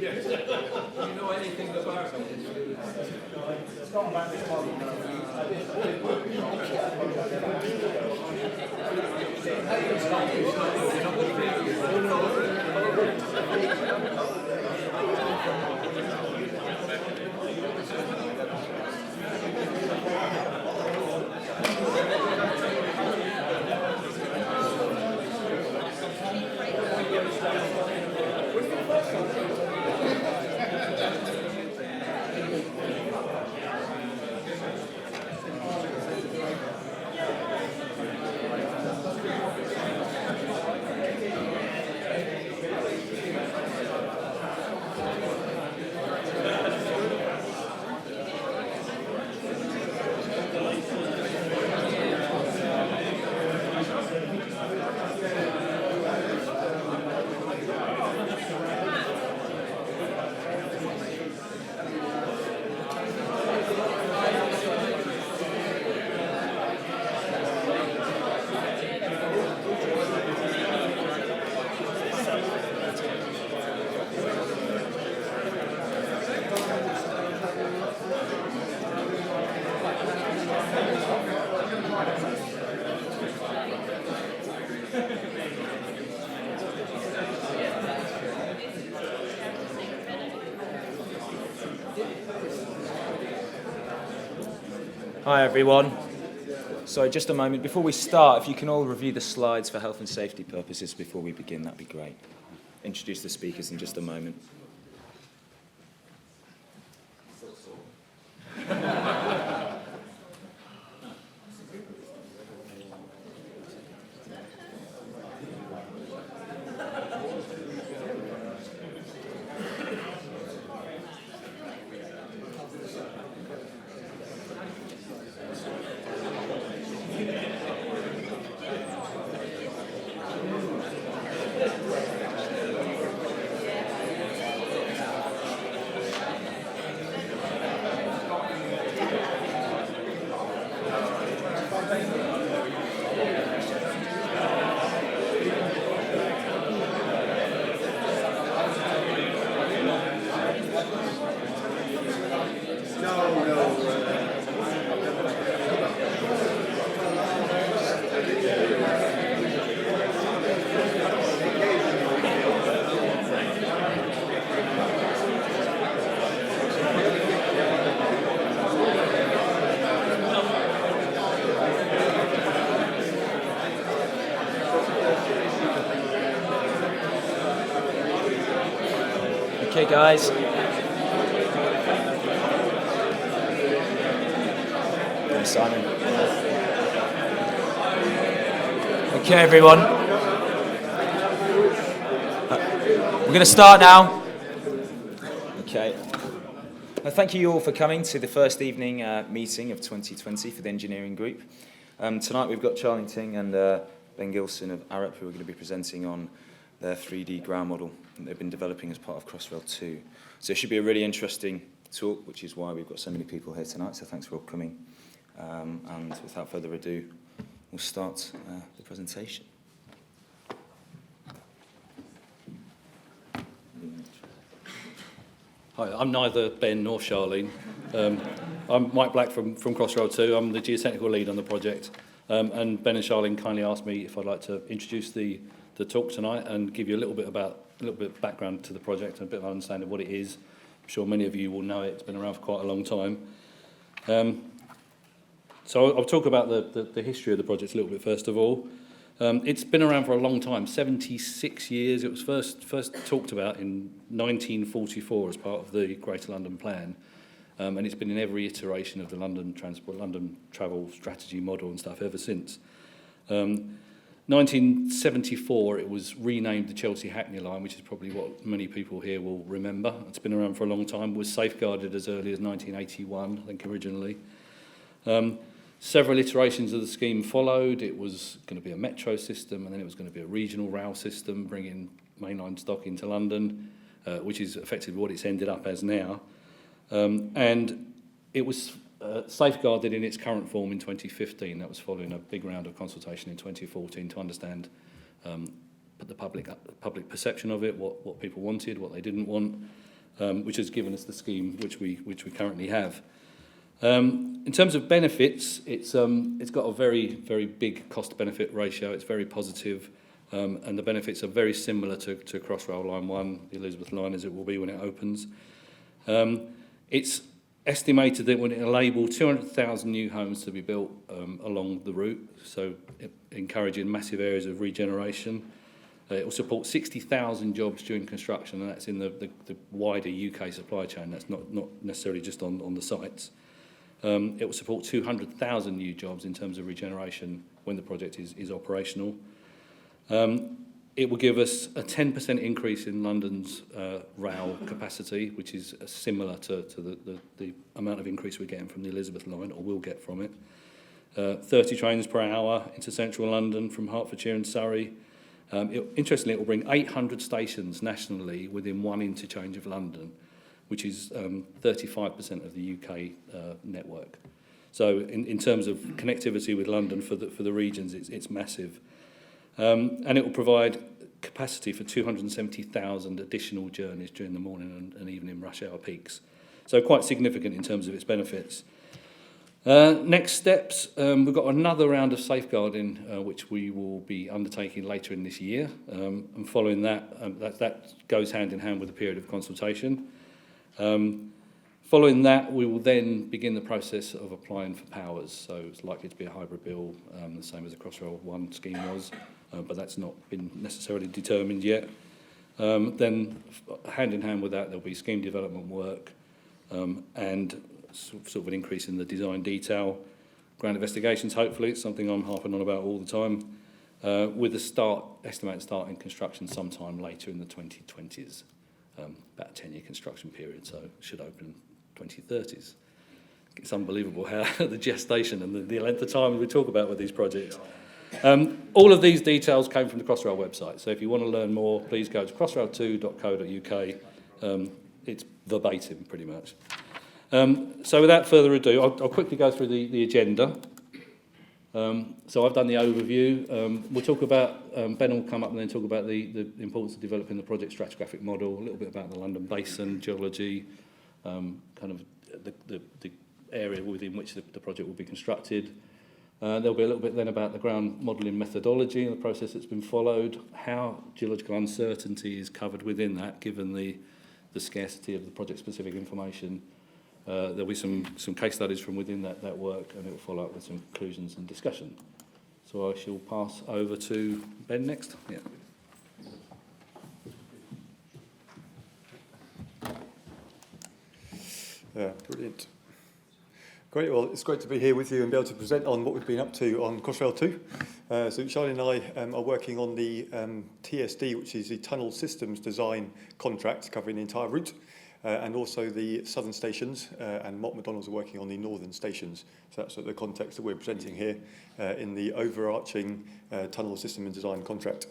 Yes. Do you know anything about it? It's not about this model. Hi everyone. So just a moment, before we start, if you can all review the slides for health and safety purposes before we begin, that'd be great. Introduce the speakers in just a moment. Okay, guys. Simon. Okay, everyone. We're going to start now. Okay. Thank you all for coming to the first evening meeting of 2020 for the engineering group. Tonight we've got Charlene, Ting and Ben Gilson of Arup who are going to be presenting on their 3D ground model that they've been developing as part of Crossrail 2. So it should be a really interesting talk, which is why we've got so many people here tonight, so thanks for all coming. And without further ado, we'll start the presentation. Hi, I'm neither Ben nor Charlene. I'm Mike Black from Crossrail 2. I'm the geotechnical lead on the project. And Ben and Charlene kindly asked me if I'd like to introduce the talk tonight and give you a little bit of background to the project and a bit of understanding of what it is. I'm sure many of you will know it. It's been around for quite a long time. So I'll talk about the history of the project a little bit first of all. It's been around for a long time, 76 years. It was first talked about in 1944 as part of the Greater London Plan. And it's been in every iteration of the London travel strategy model and stuff ever since. 1974, it was renamed the Chelsea-Hackney line, which is probably what many people here will remember. It's been around for a long time, was safeguarded as early as 1981, I think originally. Several iterations of the scheme followed. It was going to be a metro system, and then it was going to be a regional rail system, bringing mainline stock into London, which is effectively what it's ended up as now. And it was safeguarded in its current form in 2015. That was following a big round of consultation in 2014 to understand the public perception of it, what people wanted, what they didn't want. which has given us the scheme which we currently have. In terms of benefits, it's got a very, very big cost-benefit ratio. It's very positive, and the benefits are very similar to Crossrail Line 1, the Elizabeth line, as it will be when it opens. It's estimated that it will enable 200,000 new homes to be built along the route, so encouraging massive areas of regeneration. It will support 60,000 jobs during construction, and that's in the wider UK supply chain. That's not necessarily just on the sites. It will support 200,000 new jobs in terms of regeneration when the project is operational. It will give us a 10% increase in London's rail capacity, which is similar to the amount of increase we're getting from the Elizabeth line, or will get from it. 30 trains per hour into central London from Hertfordshire and Surrey. Interestingly, it will bring 800 stations nationally within one interchange of London, which is 35% of the UK network. So in terms of connectivity with London for the regions, it's massive. And it will provide capacity for 270,000 additional journeys during the morning and evening rush hour peaks. So quite significant in terms of its benefits. Next steps, we've got another round of safeguarding which we will be undertaking later in this year. And following that, that goes hand in hand with a period of consultation. Following that, we will then begin the process of applying for powers. So it's likely to be a hybrid bill, the same as the Crossrail 1 scheme was, but that's not been necessarily determined yet. Then, hand in hand with that, there'll be scheme development work and sort of an increase in the design detail. Ground investigations, hopefully, it's something I'm harping on about all the time, with the estimated start in construction sometime later in the 2020s. About a 10-year construction period, so it should open 2030s. It's unbelievable how the gestation and the length of time we talk about with these projects. All of these details came from the Crossrail website, so if you want to learn more, please go to crossrail2.co.uk. It's verbatim, pretty much. So without further ado, I'll quickly go through the agenda. So I've done the overview. We'll talk about, Ben will come up and then talk about the importance of developing the project stratigraphic model, a little bit about the London Basin, geology, kind of the area within which the project will be constructed. There'll be a little bit then about the ground modelling methodology and the process that's been followed, how geological uncertainty is covered within that, given the scarcity of the project-specific information. There'll be some case studies from within that work, and it will follow up with some conclusions and discussion. So I shall pass over to Ben next. Yeah. Brilliant. Great, well, it's great to be here with you and be able to present on what we've been up to on Crossrail 2. So Charlene and I are working on the TSD, which is the Tunnel Systems Design contract covering the entire route, and also the southern stations, and Mott McDonald's are working on the northern stations. So that's the context that we're presenting here in the overarching Tunnel System and Design contract.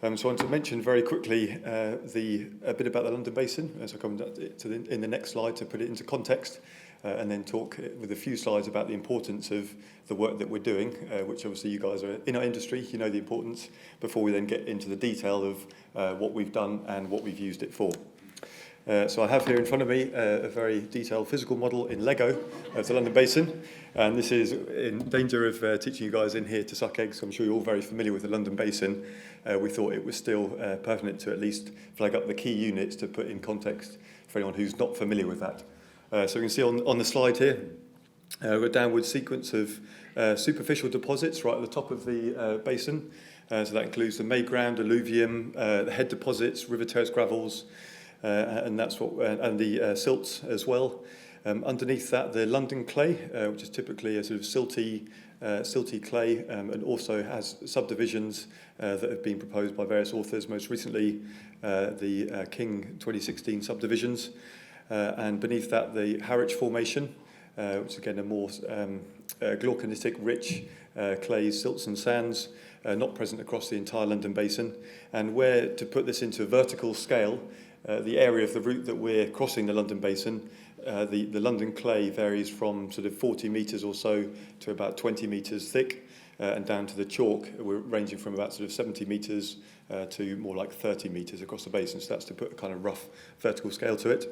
So I want to mention very quickly a bit about the London Basin, as I come in the next slide to put it into context, and then talk with a few slides about the importance of the work that we're doing, which obviously you guys are in our industry, you know the importance, before we then get into the detail of what we've done and what we've used it for. So I have here in front of me a very detailed physical model in Lego of the London Basin, and this is in danger of teaching you guys in here to suck eggs. I'm sure you're all very familiar with the London Basin. We thought it was still pertinent to at least flag up the key units to put in context for anyone who's not familiar with that. So you can see on the slide here, a downward sequence of superficial deposits right at the top of the basin. So that includes the Mayground, alluvium, the head deposits, river terrace gravels, and that's and the silts as well. Underneath that, the London clay, which is typically a sort of silty clay, and also has subdivisions that have been proposed by various authors. Most recently, the King 2016 subdivisions, and beneath that, the Harwich Formation, which is again a more glauconitic, rich clays, silts, and sands, not present across the entire London Basin. And where to put this into a vertical scale. The area of the route that we're crossing the London Basin, the London clay varies from sort of 40 metres or so to about 20 metres thick. and down to the chalk, we're ranging from about sort of 70 metres to more like 30 metres across the basin. So that's to put a kind of rough vertical scale to it.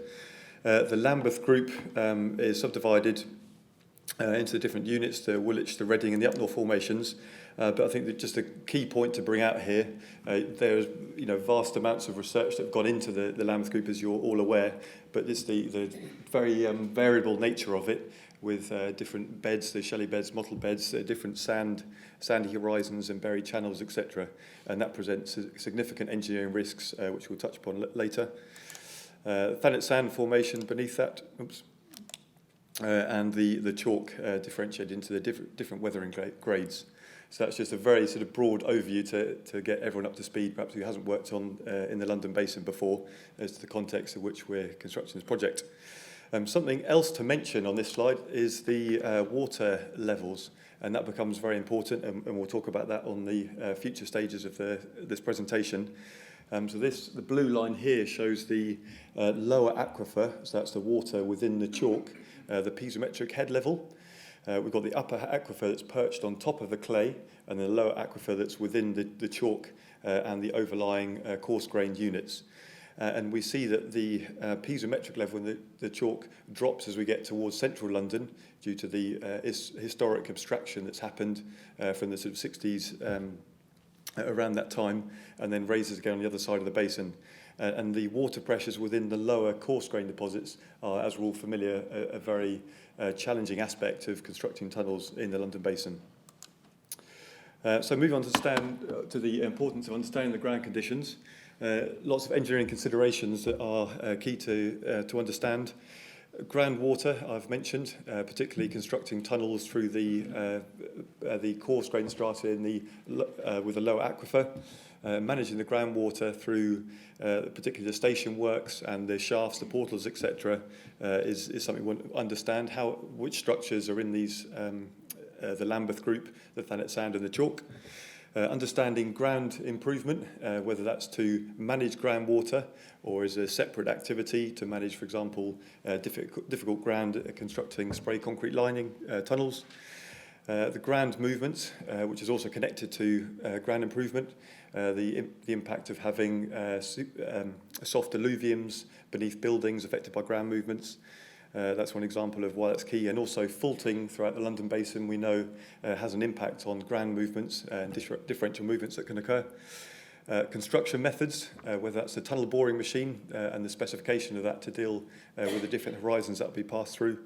The Lambeth group is subdivided into the different units, the Woolwich, the Reading and the Up-North formations. But I think that just a key point to bring out here, there's vast amounts of research that have gone into the Lambeth group, as you're all aware, but it's the very variable nature of it, with different beds, the shelly beds, mottled beds, different sandy horizons and buried channels, etc. And that presents significant engineering risks, which we'll touch upon later. Thanet sand formation beneath that, and the chalk differentiated into the different weathering grades. So that's just a very sort of broad overview to get everyone up to speed, perhaps who hasn't worked on in the London Basin before, as to the context of which we're constructing this project. Something else to mention on this slide is the water levels, and that becomes very important, and we'll talk about that on the future stages of this presentation. So the blue line here shows the lower aquifer, so that's the water within the chalk, the piezometric head level. We've got the upper aquifer that's perched on top of the clay, and the lower aquifer that's within the chalk and the overlying coarse-grained units. And we see that the piezometric level in the chalk drops as we get towards central London due to the historic abstraction that's happened from the sort of 60s around that time, and then raises again on the other side of the basin. And the water pressures within the lower coarse-grained deposits are, as we're all familiar, a very challenging aspect of constructing tunnels in the London Basin. So moving on to the importance of understanding the ground conditions. Lots of engineering considerations that are key to understand. Groundwater, I've mentioned, particularly constructing tunnels through the coarse-grained strata with a lower aquifer. Managing the groundwater through particularly the station works and the shafts, the portals, etc., is something we want to understand. Which structures are in these, the Lambeth group, the Thanet sand and the chalk. Understanding ground improvement, whether that's to manage groundwater or as a separate activity to manage, for example, difficult ground constructing spray concrete lining tunnels. The ground movements, which is also connected to ground improvement, the impact of having soft alluviums beneath buildings affected by ground movements. That's one example of why that's key. And also faulting throughout the London Basin, we know, has an impact on ground movements and differential movements that can occur. Construction methods, whether that's the tunnel boring machine and the specification of that to deal with the different horizons that will be passed through,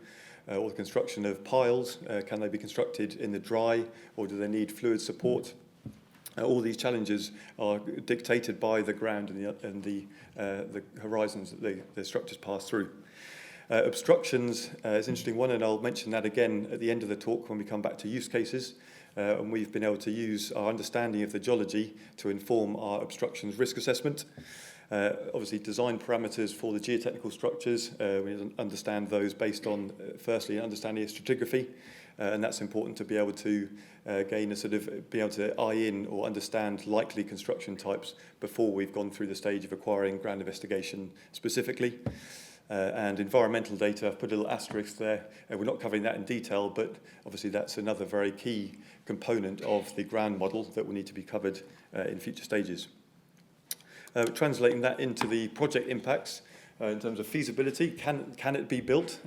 or the construction of piles. Can they be constructed in the dry, or do they need fluid support? All these challenges are dictated by the ground and the horizons that the structures pass through. Obstructions is an interesting one, and I'll mention that again at the end of the talk when we come back to use cases. And we've been able to use our understanding of the geology to inform our obstructions risk assessment. Obviously, design parameters for the geotechnical structures, we understand those based on, firstly, understanding of stratigraphy, and that's important to be able to gain a sort of, be able to eye in or understand likely construction types before we've gone through the stage of acquiring ground investigation specifically. And environmental data, I've put a little asterisk there. We're not covering that in detail, but obviously that's another very key component of the ground model that will need to be covered in future stages. Translating that into the project impacts in terms of feasibility, can it be built?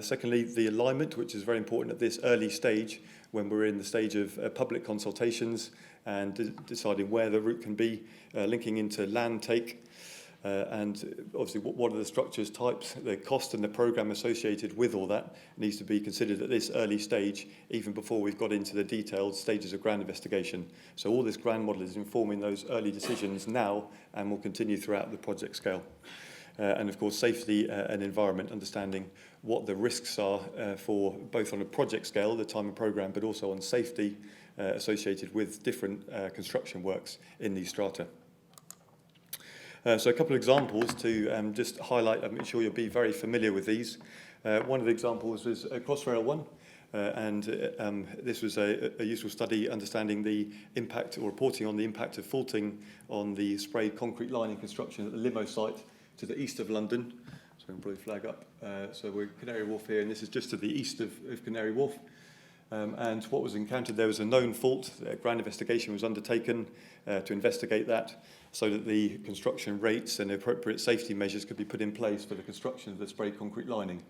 Secondly, the alignment, which is very important at this early stage when we're in the stage of public consultations and deciding where the route can be, linking into land take. And obviously, what are the structures, types, the cost and the programme associated with all that needs to be considered at this early stage, even before we've got into the detailed stages of ground investigation. So all this ground model is informing those early decisions now and will continue throughout the project scale. And of course, safety and environment, understanding what the risks are for both on a project scale, the time and programme, but also on safety associated with different construction works in these strata. So a couple of examples to just highlight. I'm sure you'll be very familiar with these. One of the examples was Crossrail 1, and this was a useful study understanding the impact or reporting on the impact of faulting on the sprayed concrete lining construction at the limo site to the east of London. So I'm probably flag up. So we're Canary Wharf here, and this is just to the east of Canary Wharf. And what was encountered, there was a known fault. A ground investigation was undertaken to investigate that so that the construction rates and appropriate safety measures could be put in place for the construction of the spray concrete lining.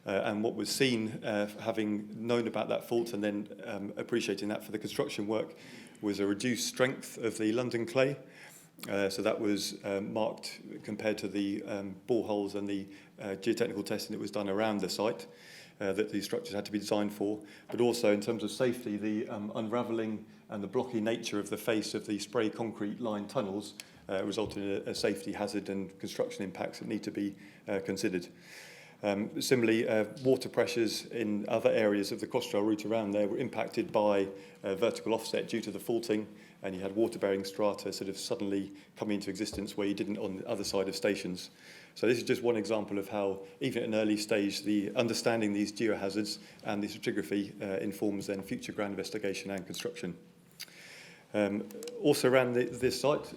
And what was seen, having known about that fault and then appreciating that for the construction work, was a reduced strength of the London clay. So that was marked compared to the boreholes and the geotechnical testing that was done around the site that these structures had to be designed for. But also in terms of safety, the unravelling and the blocky nature of the face of the spray concrete lined tunnels resulted in a safety hazard and construction impacts that need to be considered. Similarly, water pressures in other areas of the Crossrail route around there were impacted by vertical offset due to the faulting, and you had water-bearing strata sort of suddenly coming into existence where you didn't on the other side of stations. So this is just one example of how, even at an early stage, the understanding these geohazards and the stratigraphy informs then future ground investigation and construction. Also around this site,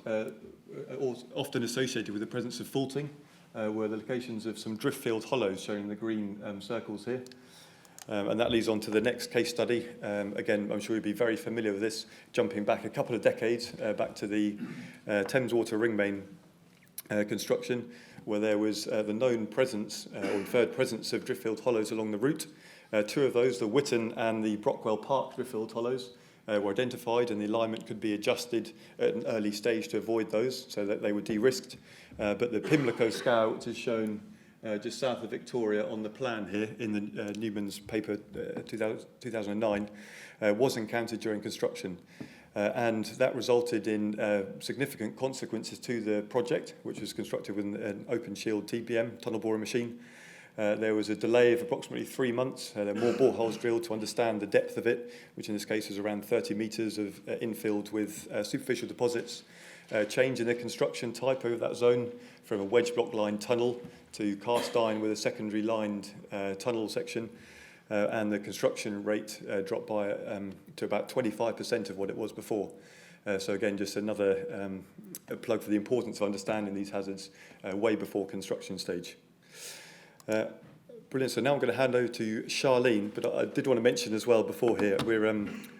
often associated with the presence of faulting, were the locations of some drift-filled hollows shown in the green circles here. And that leads on to the next case study. Again, I'm sure you'll be very familiar with this, jumping back a couple of decades, back to the Thames Water Ring Main construction, where there was the known presence, or inferred presence of drift-filled hollows along the route. Two of those, the Witton and the Brockwell Park drift-filled hollows, were identified, and the alignment could be adjusted at an early stage to avoid those so that they were de-risked. But the Pimlico scour, which is shown just south of Victoria on the plan here in the Newman's paper 2009, was encountered during construction. And that resulted in significant consequences to the project, which was constructed with an open shield TBM, tunnel boring machine. There was a delay of approximately 3 months. There were more boreholes drilled to understand the depth of it, which in this case was around 30 metres of infilled with superficial deposits. Change in the construction type over that zone from a wedge block lined tunnel to cast iron with a secondary lined tunnel section. And the construction rate dropped by to about 25% of what it was before. So again, just another a plug for the importance of understanding these hazards way before construction stage. Brilliant. So now I'm going to hand over to Charlene, but I did want to mention as well before here, we're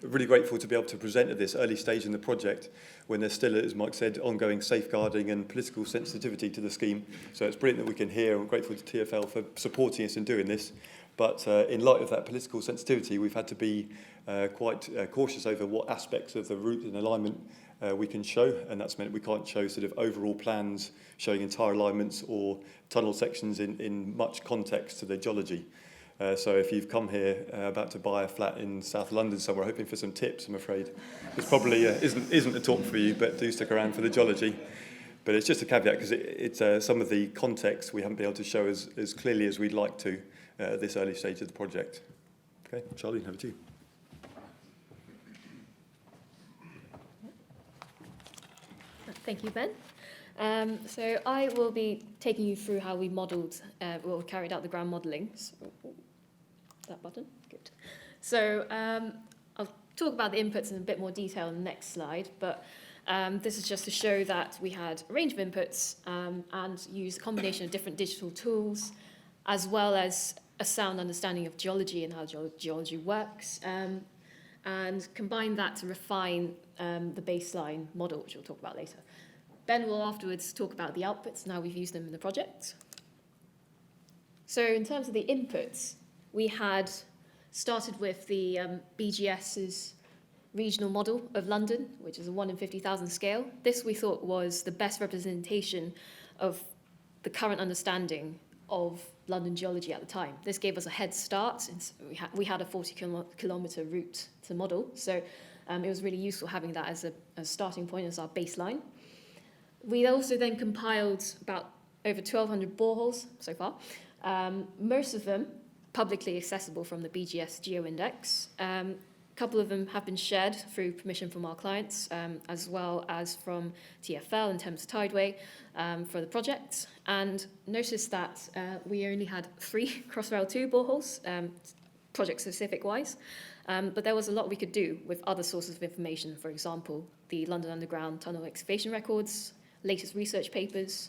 really grateful to be able to present at this early stage in the project when there's still, as Mike said, ongoing safeguarding and political sensitivity to the scheme. So it's brilliant that we can hear, and grateful to TfL for supporting us in doing this. But in light of that political sensitivity, we've had to be quite cautious over what aspects of the route and alignment we can show, and that's meant we can't show sort of overall plans showing entire alignments or tunnel sections in much context to the geology. So if you've come here about to buy a flat in South London somewhere hoping for some tips, I'm afraid this probably isn't a talk for you, but do stick around for the geology. But it's just a caveat because it's some of the context we haven't been able to show as clearly as we'd like to at this early stage of the project. Okay, Charlene, over to you. Thank you, Ben. So I will be taking you through how we modelled, carried out the ground modelling. So, that button, good. So I'll talk about the inputs in a bit more detail in the next slide, but this is just to show that we had a range of inputs and used a combination of different digital tools, as well as a sound understanding of geology and how geology works, and combine that to refine the baseline model, which we'll talk about later. Ben will afterwards talk about the outputs and how we've used them in the project. So in terms of the inputs, we had started with the BGS's regional model of London, which is a 1 in 50,000 scale. This we thought was the best representation of the current understanding of London geology at the time. This gave us a head start. We had a 40-kilometre route to model, so it was really useful having that as a starting point, as our baseline. We also then compiled about over 1,200 boreholes so far, most of them publicly accessible from the BGS GeoIndex. A couple of them have been shared through permission from our clients, as well as from TfL and Thames Tideway for the project. And notice that we only had 3 Crossrail 2 boreholes, project-specific wise, but there was a lot we could do with other sources of information, for example, the London Underground tunnel excavation records, latest research papers.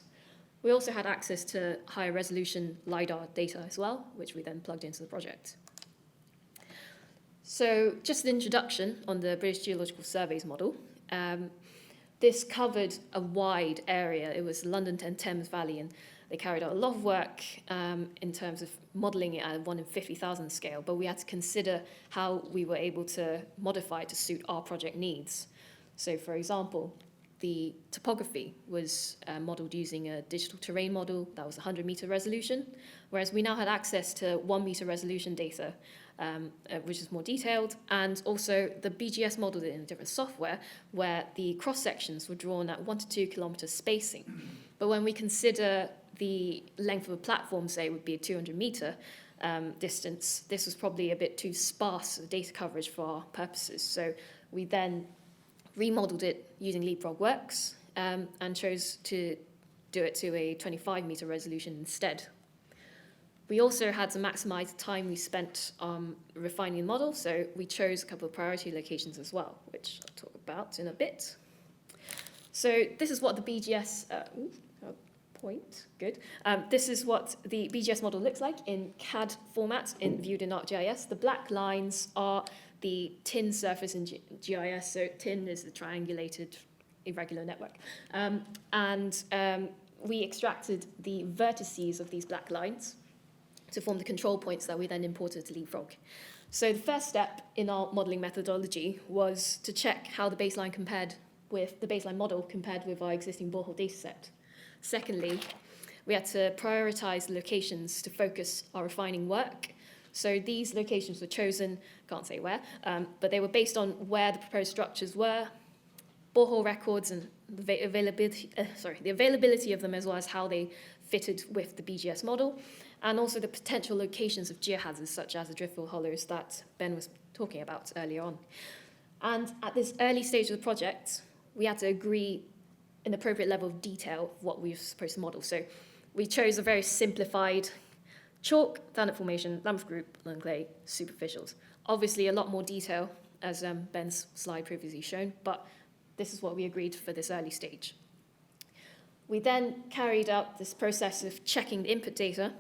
We also had access to higher resolution LiDAR data as well, which we then plugged into the project. So just an introduction on the British Geological Survey's model. This covered a wide area. It was London and Thames Valley, and they carried out a lot of work in terms of modelling it at a 1 in 50,000 scale, but we had to consider how we were able to modify it to suit our project needs. So, for example, the topography was modelled using a digital terrain model that was 100-metre resolution, whereas we now had access to 1-metre resolution data, which is more detailed, and also the BGS modelled it in a different software where the cross-sections were drawn at 1 to 2 kilometre spacing. But when we consider the length of a platform, say, would be a 200-metre distance, this was probably a bit too sparse data coverage for our purposes. So we then remodeled it using Leapfrog Works and chose to do it to a 25-metre resolution instead. We also had to maximise the time we spent refining the model, so we chose a couple of priority locations as well, which I'll talk about in a bit. So this is what the BGS this is what the BGS model looks like in CAD format viewed in ArcGIS. The black lines are the tin surface in GIS. So tin is the triangulated irregular network. We extracted the vertices of these black lines to form the control points that we then imported to Leapfrog. So the first step in our modelling methodology was to check how the baseline model compared with our existing borehole dataset. Secondly, we had to prioritise locations to focus our refining work. So these locations were chosen, can't say where, but they were based on where the proposed structures were, borehole records and the availability of them, as well as how they fitted with the BGS model, and also the potential locations of geohazards such as the driftwood hollows that Ben was talking about earlier on. And at this early stage of the project, we had to agree an appropriate level of detail of what we were supposed to model. So we chose a very simplified chalk, standard formation, Lambeth group, Lund clay, superficials. Obviously, a lot more detail, as Ben's slide previously shown, but this is what we agreed for this early stage. We then carried out this process of checking the input data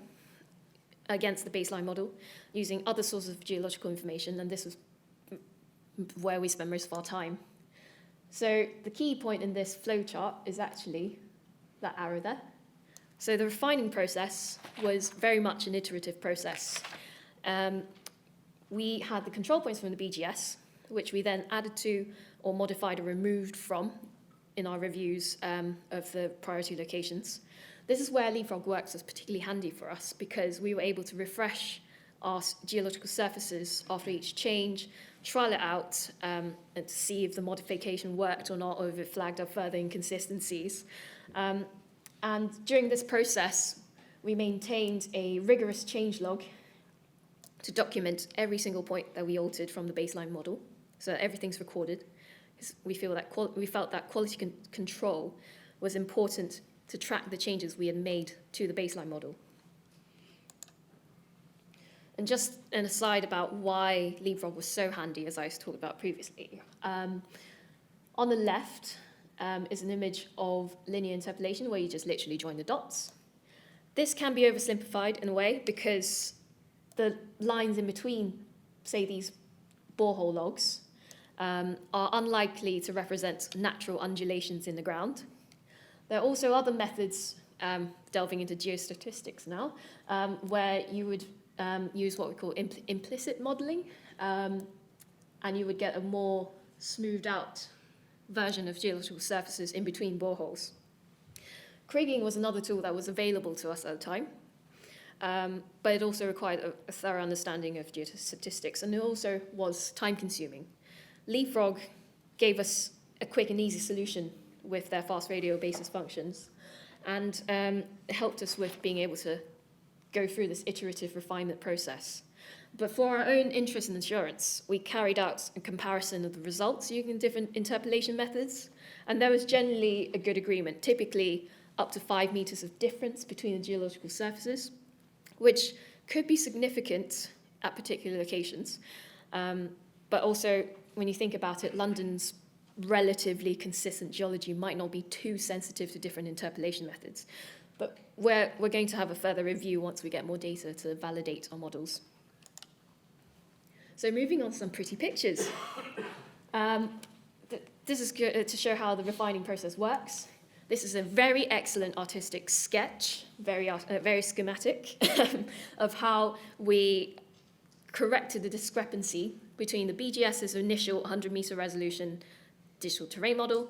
against the baseline model using other sources of geological information, and this was where we spent most of our time. So the key point in this flowchart is actually that arrow there. So the refining process was very much an iterative process. We had the control points from the BGS, which we then added to or modified or removed from in our reviews of the priority locations. This is where Leapfrog Works was particularly handy for us because we were able to refresh our geological surfaces after each change, trial it out, and to see if the modification worked or not, or if it flagged up further inconsistencies. And during this process, we maintained a rigorous change log to document every single point that we altered from the baseline model, so that everything's recorded. We felt that quality control was important to track the changes we had made to the baseline model. And just an aside about why Leapfrog was so handy, as I talked about previously. On the left is an image of linear interpolation where you just literally join the dots. This can be oversimplified in a way because the lines in between, say these borehole logs, are unlikely to represent natural undulations in the ground. There are also other methods, delving into geostatistics now, where you would use what we call implicit modelling, and you would get a more smoothed out version of geological surfaces in between boreholes. Kriging was another tool that was available to us at the time, but it also required a thorough understanding of geostatistics, and it also was time-consuming. Leapfrog gave us a quick and easy solution with their fast radio basis functions, and it helped us with being able to go through this iterative refinement process. But for our own interest in insurance, we carried out a comparison of the results using different interpolation methods, and there was generally a good agreement, typically up to 5 meters of difference between the geological surfaces, which could be significant at particular locations. But also, when you think about it, London's relatively consistent geology might not be too sensitive to different interpolation methods. But we're going to have a further review once we get more data to validate our models. So moving on to some pretty pictures. This is good to show how the refining process works. This is a very excellent artistic sketch, very schematic, of how we corrected the discrepancy between the BGS's initial 100-meter resolution digital terrain model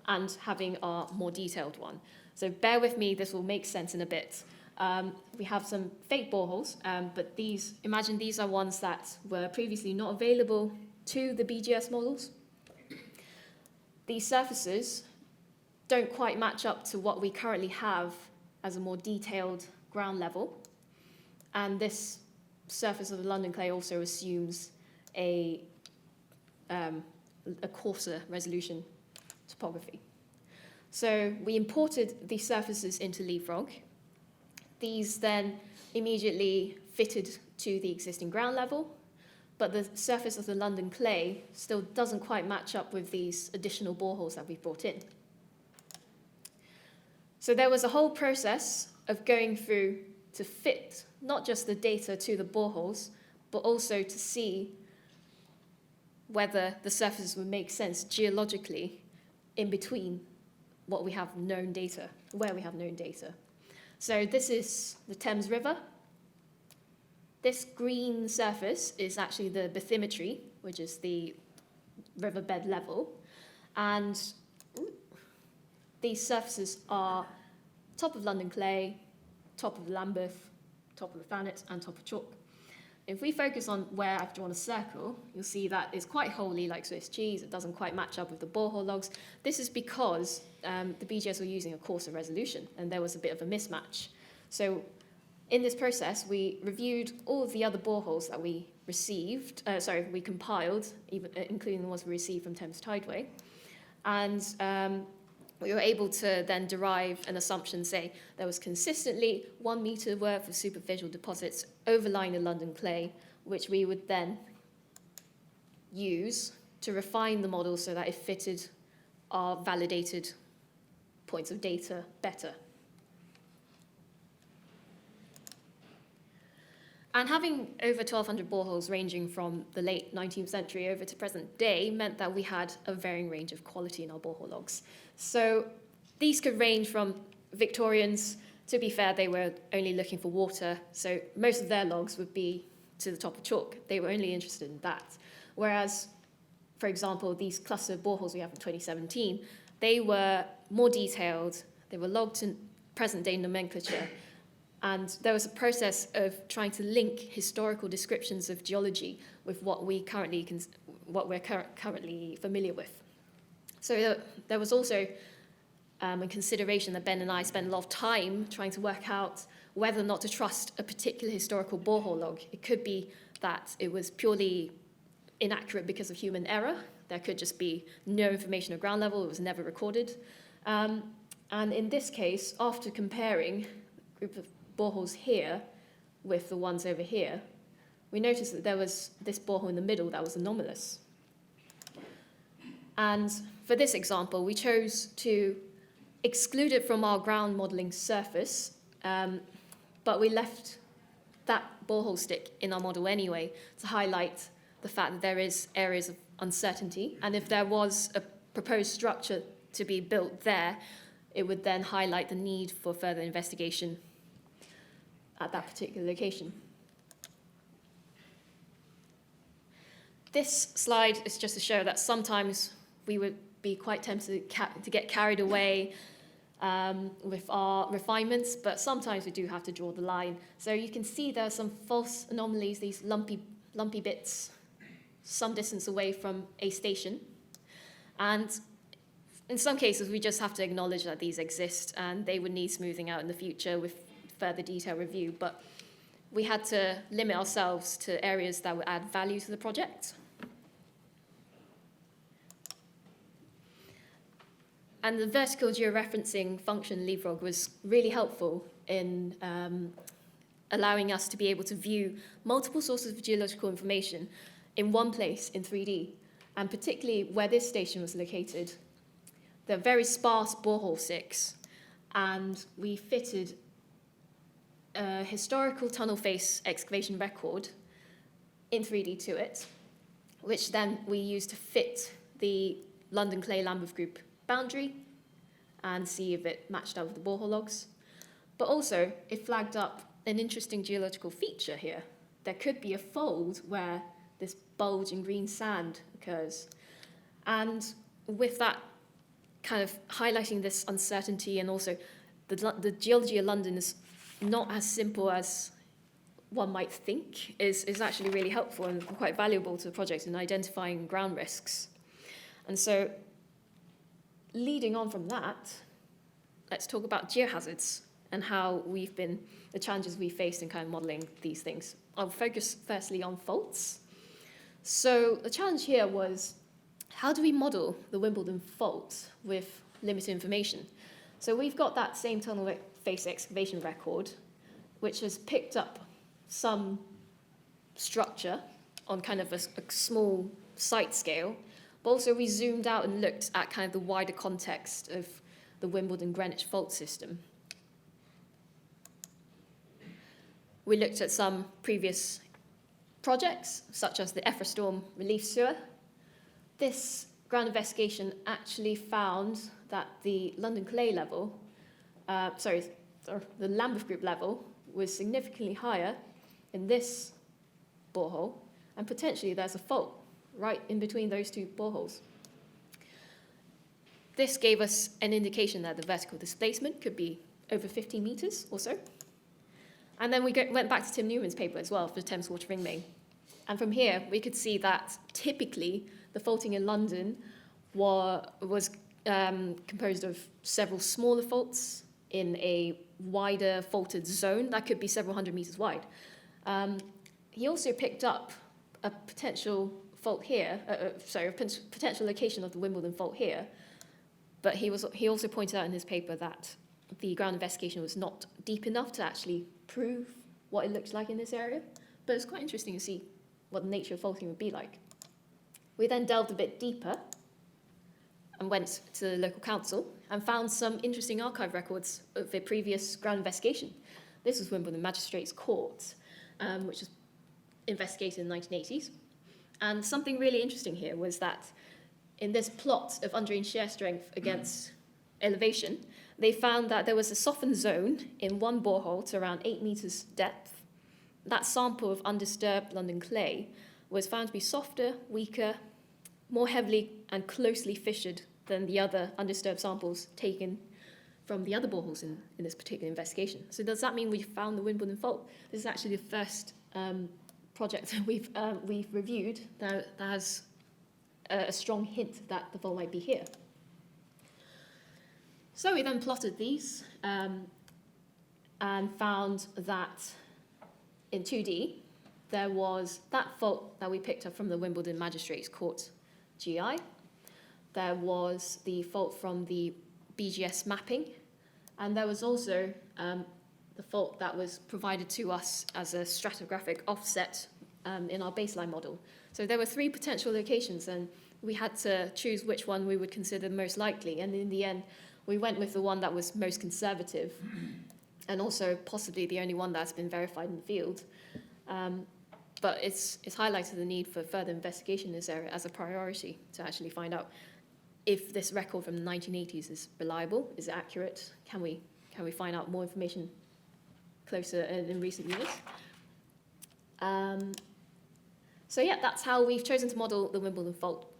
and having our more detailed one. So bear with me, this will make sense in a bit. We have some fake boreholes, but imagine these are ones that were previously not available to the BGS models. These surfaces don't quite match up to what we currently have as a more detailed ground level. And this surface of the London clay also assumes a coarser resolution topography. So we imported these surfaces into Leapfrog. These then immediately fitted to the existing ground level, but the surface of the London clay still doesn't quite match up with these additional boreholes that we've brought in. So there was a whole process of going through to fit not just the data to the boreholes, but also to see whether the surfaces would make sense geologically in between what we have known data, where we have known data. So this is the Thames River. This green surface is actually the bathymetry, which is the riverbed level. And these surfaces are top of London clay, top of Lambeth, top of the Thanet, and top of chalk. If we focus on where I've drawn a circle, you'll see that it's quite wholly like Swiss cheese. It doesn't quite match up with the borehole logs. This is because the BGS were using a coarser resolution, and there was a bit of a mismatch. So in this process, we reviewed all of the other boreholes that we we compiled, including the ones we received from Thames Tideway. And we were able to then derive an assumption, say, there was consistently 1 meter worth of superficial deposits overlying the London clay, which we would then use to refine the model so that it fitted our validated points of data better. And having over 1,200 boreholes ranging from the late 19th century over to present day meant that we had a varying range of quality in our borehole logs. So these could range from Victorians. To be fair, they were only looking for water, so most of their logs would be to the top of chalk. They were only interested in that. Whereas, for example, these cluster boreholes we have in 2017, they were more detailed, they were logged in present-day nomenclature, and there was a process of trying to link historical descriptions of geology with what we're currently familiar with. So there was also a consideration that Ben and I spent a lot of time trying to work out whether or not to trust a particular historical borehole log. It could be that it was purely inaccurate because of human error. There could just be no information at ground level. It was never recorded. And in this case, after comparing a group of boreholes here with the ones over here, we noticed that there was this borehole in the middle that was anomalous. And for this example, we chose to exclude it from our ground modelling surface, but we left that borehole stick in our model anyway to highlight the fact that there is areas of uncertainty, and if there was a proposed structure to be built there, it would then highlight the need for further investigation at that particular location. This slide is just to show that sometimes we would be quite tempted to get carried away with our refinements, but sometimes we do have to draw the line. So you can see there are some false anomalies, these lumpy bits, some distance away from a station. And in some cases, we just have to acknowledge that these exist, and they would need smoothing out in the future with further detailed review, but we had to limit ourselves to areas that would add value to the project. And the vertical georeferencing function Leapfrog was really helpful in allowing us to be able to view multiple sources of geological information in one place in 3D, and particularly where this station was located. They're very sparse borehole sticks, and we fitted a historical tunnel face excavation record in 3D to it, which then we used to fit the London Clay Lambeth Group boundary and see if it matched up with the borehole logs. But also, it flagged up an interesting geological feature here. There could be a fold where this bulge in green sand occurs. And with that kind of highlighting this uncertainty, and also the geology of London is not as simple as one might think, is actually really helpful and quite valuable to the project in identifying ground risks. And so, leading on from that, let's talk about geohazards and how the challenges we faced in kind of modelling these things. I'll focus firstly on faults. So the challenge here was, how do we model the Wimbledon fault with limited information? So we've got that same tunnel face excavation record, which has picked up some structure on kind of a small site scale, but also we zoomed out and looked at kind of the wider context of the Wimbledon-Greenwich fault system. We looked at some previous projects, such as the Effra Storm relief sewer. This ground investigation actually found that the London Clay level, the Lambeth Group level, was significantly higher in this borehole, and potentially there's a fault right in between those two boreholes. This gave us an indication that the vertical displacement could be over 50 metres or so. And then we went back to Tim Newman's paper as well for the Thames Water Ring Main. And from here, we could see that typically the faulting in London was composed of several smaller faults in a wider faulted zone that could be several hundred metres wide. He also picked up a potential fault here, a potential location of the Wimbledon fault here, but he also pointed out in his paper that the ground investigation was not deep enough to actually prove what it looks like in this area. But it's quite interesting to see what the nature of faulting would be like. We then delved a bit deeper and went to the local council and found some interesting archive records of a previous ground investigation. This was Wimbledon Magistrates Court, which was investigated in the 1980s. And something really interesting here was that in this plot of undrained shear strength against elevation, they found that there was a softened zone in one borehole to around 8 metres depth. That sample of undisturbed London clay was found to be softer, weaker, more heavily and closely fissured than the other undisturbed samples taken from the other boreholes in this particular investigation. So does that mean we found the Wimbledon fault? This is actually the first project that we've reviewed that has a strong hint that the fault might be here. So we then plotted these and found that in 2D, there was that fault that we picked up from the Wimbledon Magistrates Court GI. There was the fault from the BGS mapping, and there was also the fault that was provided to us as a stratigraphic offset in our baseline model. So there were 3 potential locations, and we had to choose which one we would consider most likely, and in the end, we went with the one that was most conservative, and also possibly the only one that's been verified in the field. But it's highlighted the need for further investigation in this area as a priority to actually find out if this record from the 1980s is reliable, is it accurate, can we find out more information closer in recent years. So yeah, that's how we've chosen to model the Wimbledon fault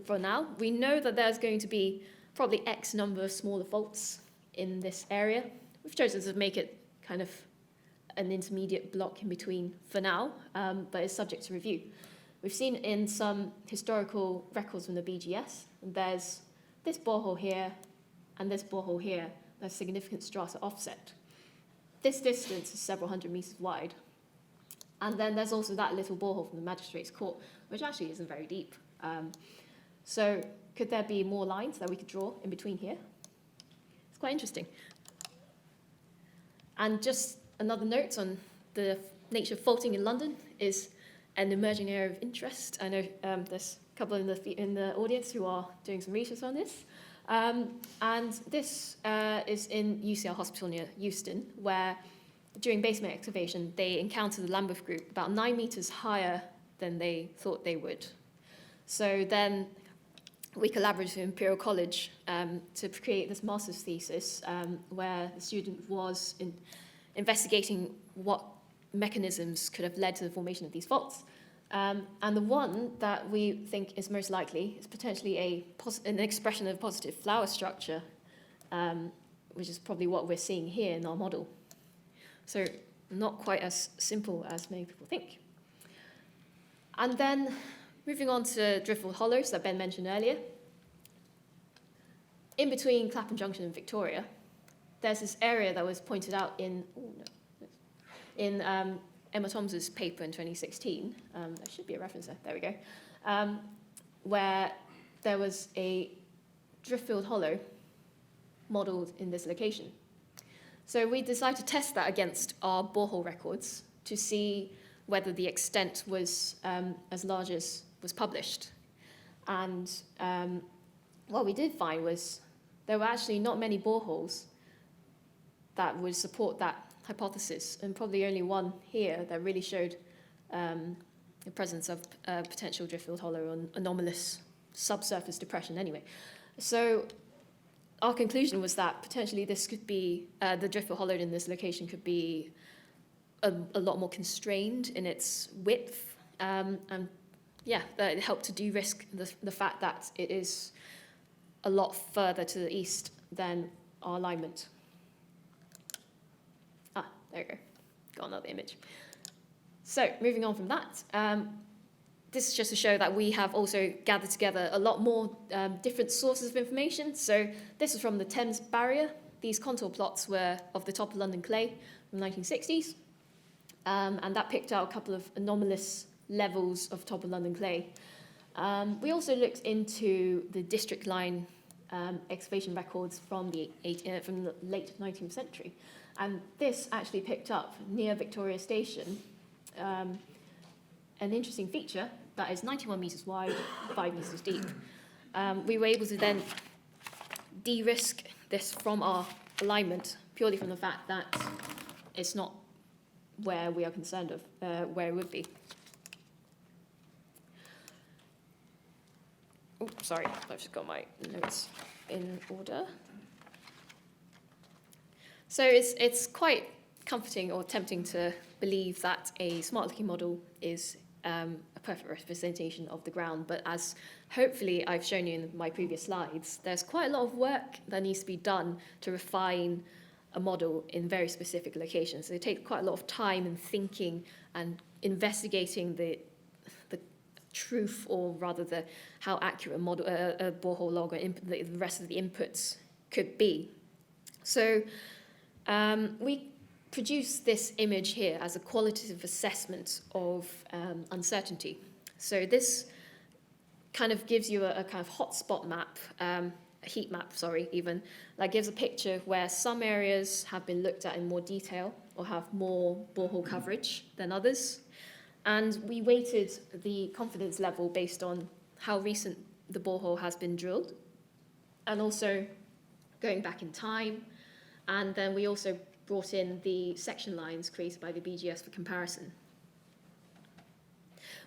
for now. We know that there's going to be probably X number of smaller faults in this area. We've chosen to make it kind of an intermediate block in between for now, but it's subject to review. We've seen in some historical records from the BGS, there's this borehole here and this borehole here, there's significant strata offset. This distance is several hundred metres wide. And then there's also that little borehole from the Magistrates Court, which actually isn't very deep. So could there be more lines that we could draw in between here? It's quite interesting. And just another note on the nature of faulting in London is an emerging area of interest. I know there's a couple in the audience who are doing some research on this. And this is in UCL Hospital near Euston, where during basement excavation, they encountered the Lambeth Group about 9 metres higher than they thought they would. So then we collaborated with Imperial College to create this master's thesis where the student was investigating what mechanisms could have led to the formation of these faults. And the one that we think is most likely is potentially an expression of positive flower structure, which is probably what we're seeing here in our model. So not quite as simple as many people think. And then moving on to Driftwood Hollows that Ben mentioned earlier. In between Clapham Junction and Victoria, there's this area that was pointed out in Emma Thomas's paper in 2016. There should be a reference there we go, where there was a driftfield hollow modelled in this location. So we decided to test that against our borehole records to see whether the extent was as large as was published. And what we did find was there were actually not many boreholes that would support that hypothesis, and probably only one here that really showed the presence of potential driftfield hollow or anomalous subsurface depression anyway. So our conclusion was that potentially this could be, the driftfield hollow in this location could be a lot more constrained in its width, and yeah, that it helped to de-risk the fact that it is a lot further to the east than our alignment. There we go, got another image. So moving on from that, this is just to show that we have also gathered together a lot more different sources of information. So this is from the Thames Barrier. These contour plots were of the top of London clay from the 1960s. And that picked out a couple of anomalous levels of top of London clay. We also looked into the district line excavation records from the late 19th century. And this actually picked up near Victoria Station an interesting feature that is 91 metres wide, 5 metres deep. We were able to then de-risk this from our alignment purely from the fact that it's not where we are concerned of, where it would be. Oh, sorry, I've just got my notes in order. So it's quite comforting or tempting to believe that a smart-looking model is a perfect representation of the ground, but as hopefully I've shown you in my previous slides, there's quite a lot of work that needs to be done to refine a model in very specific locations. So it takes quite a lot of time and thinking and investigating the truth, or rather how accurate a borehole log or the rest of the inputs could be. So we produce this image here as a qualitative assessment of uncertainty. So this kind of gives you a kind of hotspot map, a heat map, even, that gives a picture where some areas have been looked at in more detail or have more borehole coverage than others. And we weighted the confidence level based on how recent the borehole has been drilled, and also going back in time. And then we also brought in the section lines created by the BGS for comparison.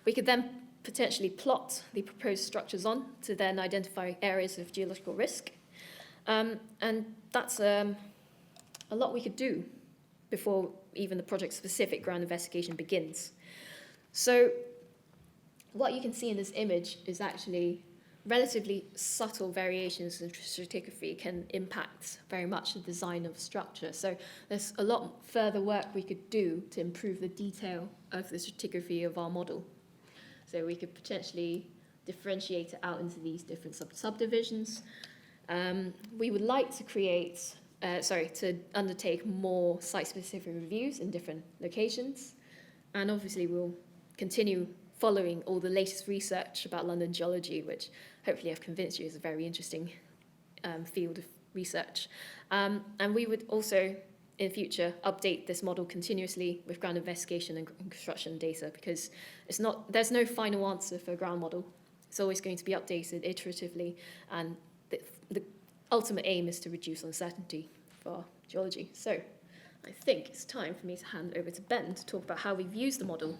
We could then potentially plot the proposed structures on to then identify areas of geological risk. And that's a lot we could do before even the project-specific ground investigation begins. So what you can see in this image is actually relatively subtle variations in stratigraphy can impact very much the design of structure. So there's a lot further work we could do to improve the detail of the stratigraphy of our model. So we could potentially differentiate it out into these different subdivisions. We would like to to undertake more site-specific reviews in different locations. And obviously we'll continue following all the latest research about London geology, which hopefully I've convinced you is a very interesting field of research. And we would also, in future, update this model continuously with ground investigation and construction data, because there's no final answer for a ground model. It's always going to be updated iteratively, and the ultimate aim is to reduce uncertainty for geology. So I think it's time for me to hand over to Ben to talk about how we've used the model.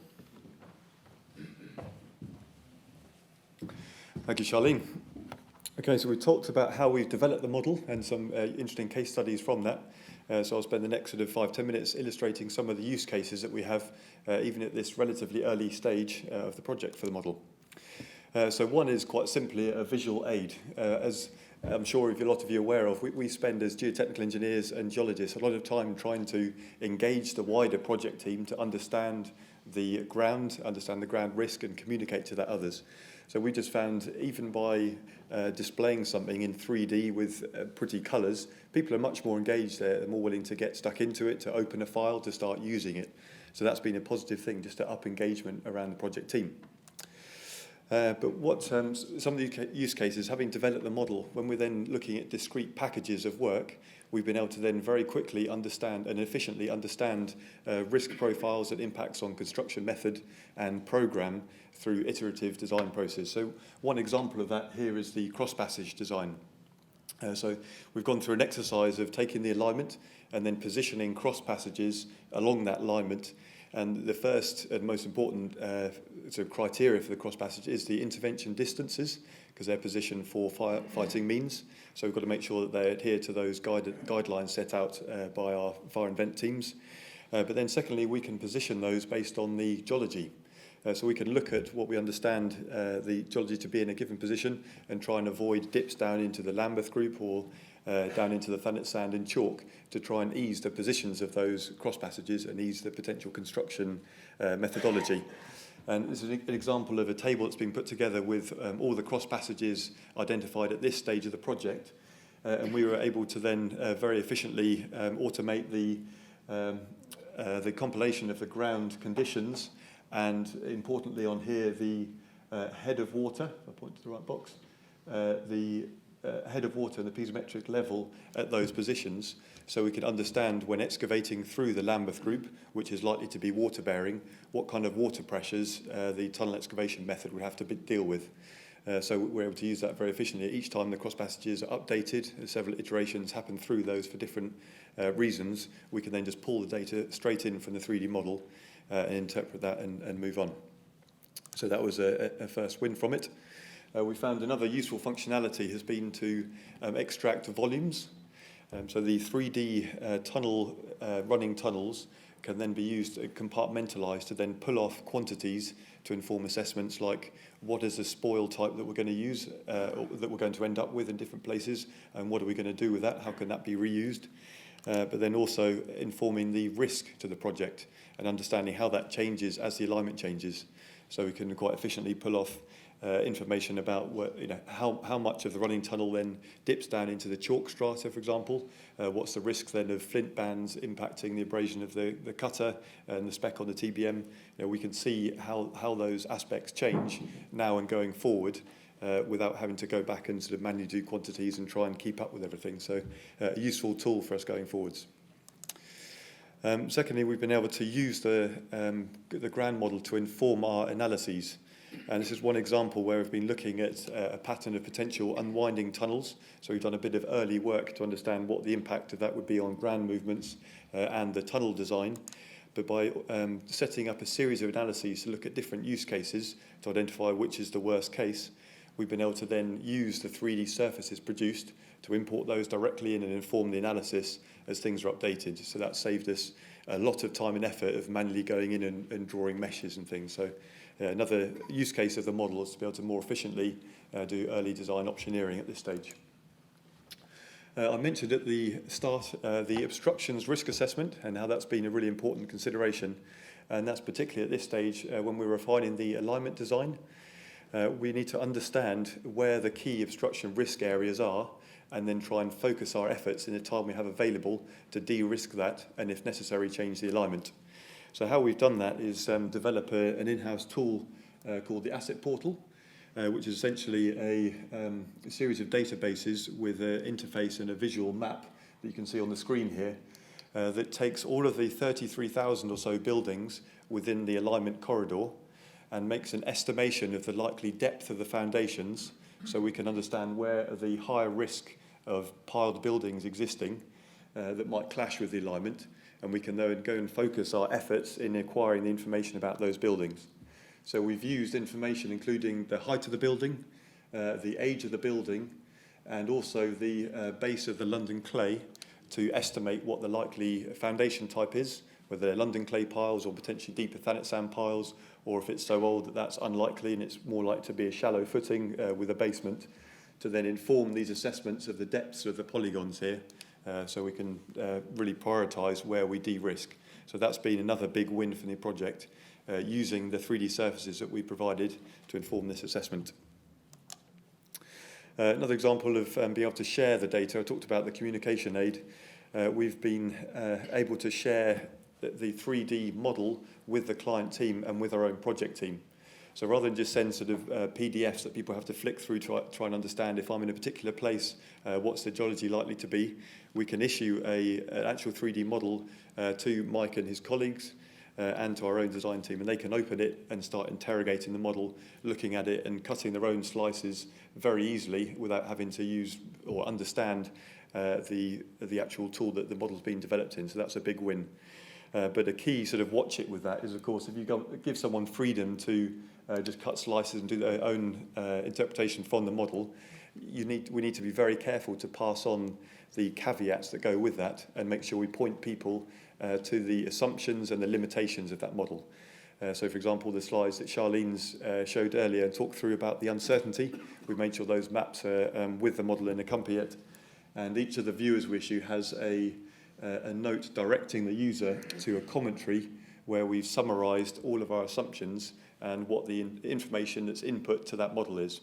Thank you, Charlene. Okay, so we talked about how we've developed the model and some interesting case studies from that. So I'll spend the next sort of 5-10 minutes illustrating some of the use cases that we have, even at this relatively early stage of the project for the model. So one is quite simply a visual aid. As I'm sure a lot of you are aware of, we spend as geotechnical engineers and geologists a lot of time trying to engage the wider project team to understand the ground risk and communicate to that others. So we just found even by displaying something in 3D with pretty colours, people are much more engaged there, they're more willing to get stuck into it, to open a file, to start using it. So that's been a positive thing, just to up engagement around the project team. But what some of the use cases, having developed the model, when we're then looking at discrete packages of work, we've been able to then very quickly understand and efficiently understand risk profiles and impacts on construction method and program through iterative design process. So one example of that here is the cross-passage design. So we've gone through an exercise of taking the alignment and then positioning cross-passages along that alignment. And the first and most important sort of criteria for the cross-passage is the intervention distances, because they're positioned for firefighting means. So we've got to make sure that they adhere to those guidelines set out by our fire and vent teams. But then secondly, we can position those based on the geology. So we can look at what we understand the geology to be in a given position and try and avoid dips down into the Lambeth group or down into the Thanet sand and chalk to try and ease the positions of those cross passages and ease the potential construction methodology. And this is an example of a table that's been put together with all the cross passages identified at this stage of the project. And we were able to then very efficiently automate the compilation of the ground conditions, and importantly on here the head of water, if I point to the right box, the head of water and the piezometric level at those positions, so we can understand when excavating through the Lambeth group, which is likely to be water bearing, what kind of water pressures the tunnel excavation method would have to deal with. So we're able to use that very efficiently. Each time the cross passages are updated, several iterations happen through those for different reasons, we can then just pull the data straight in from the 3D model and interpret that and move on. So that was a first win from it. We found another useful functionality has been to extract volumes. So the 3D running tunnels can then be used compartmentalised to then pull off quantities to inform assessments like what is the spoil type that we're going to use, or that we're going to end up with in different places, and what are we going to do with that, how can that be reused. But then also informing the risk to the project and understanding how that changes as the alignment changes. So we can quite efficiently pull off information about what, how much of the running tunnel then dips down into the chalk strata, for example. What's the risk then of flint bands impacting the abrasion of the cutter and the spec on the TBM. We can see how those aspects change now and going forward without having to go back and sort of manually do quantities and try and keep up with everything. So a useful tool for us going forwards. Secondly, we've been able to use the ground model to inform our analyses. And this is one example where we've been looking at a pattern of potential unwinding tunnels. So we've done a bit of early work to understand what the impact of that would be on ground movements and the tunnel design. But by setting up a series of analyses to look at different use cases to identify which is the worst case, we've been able to then use the 3D surfaces produced to import those directly in and inform the analysis as things are updated. So that saved us a lot of time and effort of manually going in and drawing meshes and things. So another use case of the model is to be able to more efficiently do early design optioneering at this stage. I mentioned at the start the obstructions risk assessment and how that's been a really important consideration. And that's particularly at this stage when we're refining the alignment design. We need to understand where the key obstruction risk areas are and then try and focus our efforts in the time we have available to de-risk that and, if necessary, change the alignment. So how we've done that is develop an in-house tool called the Asset Portal, which is essentially a series of databases with an interface and a visual map that you can see on the screen here that takes all of the 33,000 or so buildings within the alignment corridor and makes an estimation of the likely depth of the foundations so we can understand where are the higher risk of piled buildings existing that might clash with the alignment, and we can then go and focus our efforts in acquiring the information about those buildings. So we've used information including the height of the building, the age of the building, and also the base of the London clay to estimate what the likely foundation type is, whether they're London clay piles or potentially deeper thanet sand piles, or if it's so old that that's unlikely and it's more likely to be a shallow footing with a basement, to then inform these assessments of the depths of the polygons here, so we can really prioritise where we de-risk. So that's been another big win for the project, using the 3D surfaces that we provided to inform this assessment. Another example of being able to share the data, I talked about the communication aid. We've been able to share the 3D model with the client team and with our own project team. So rather than just send sort of PDFs that people have to flick through to try and understand if I'm in a particular place, what's the geology likely to be, we can issue an actual 3D model to Mike and his colleagues and to our own design team, and they can open it and start interrogating the model, looking at it and cutting their own slices very easily without having to use or understand the actual tool that the model's been developed in. So that's a big win. But a key sort of watch it with that is, of course, if you give someone freedom to just cut slices and do their own interpretation from the model, we need to be very careful to pass on the caveats that go with that and make sure we point people to the assumptions and the limitations of that model. So, for example, the slides that Charlene's showed earlier and talked through about the uncertainty, we've made sure those maps are with the model and accompany it. And each of the viewers we issue has a note directing the user to a commentary where we've summarised all of our assumptions and what the information that's input to that model is.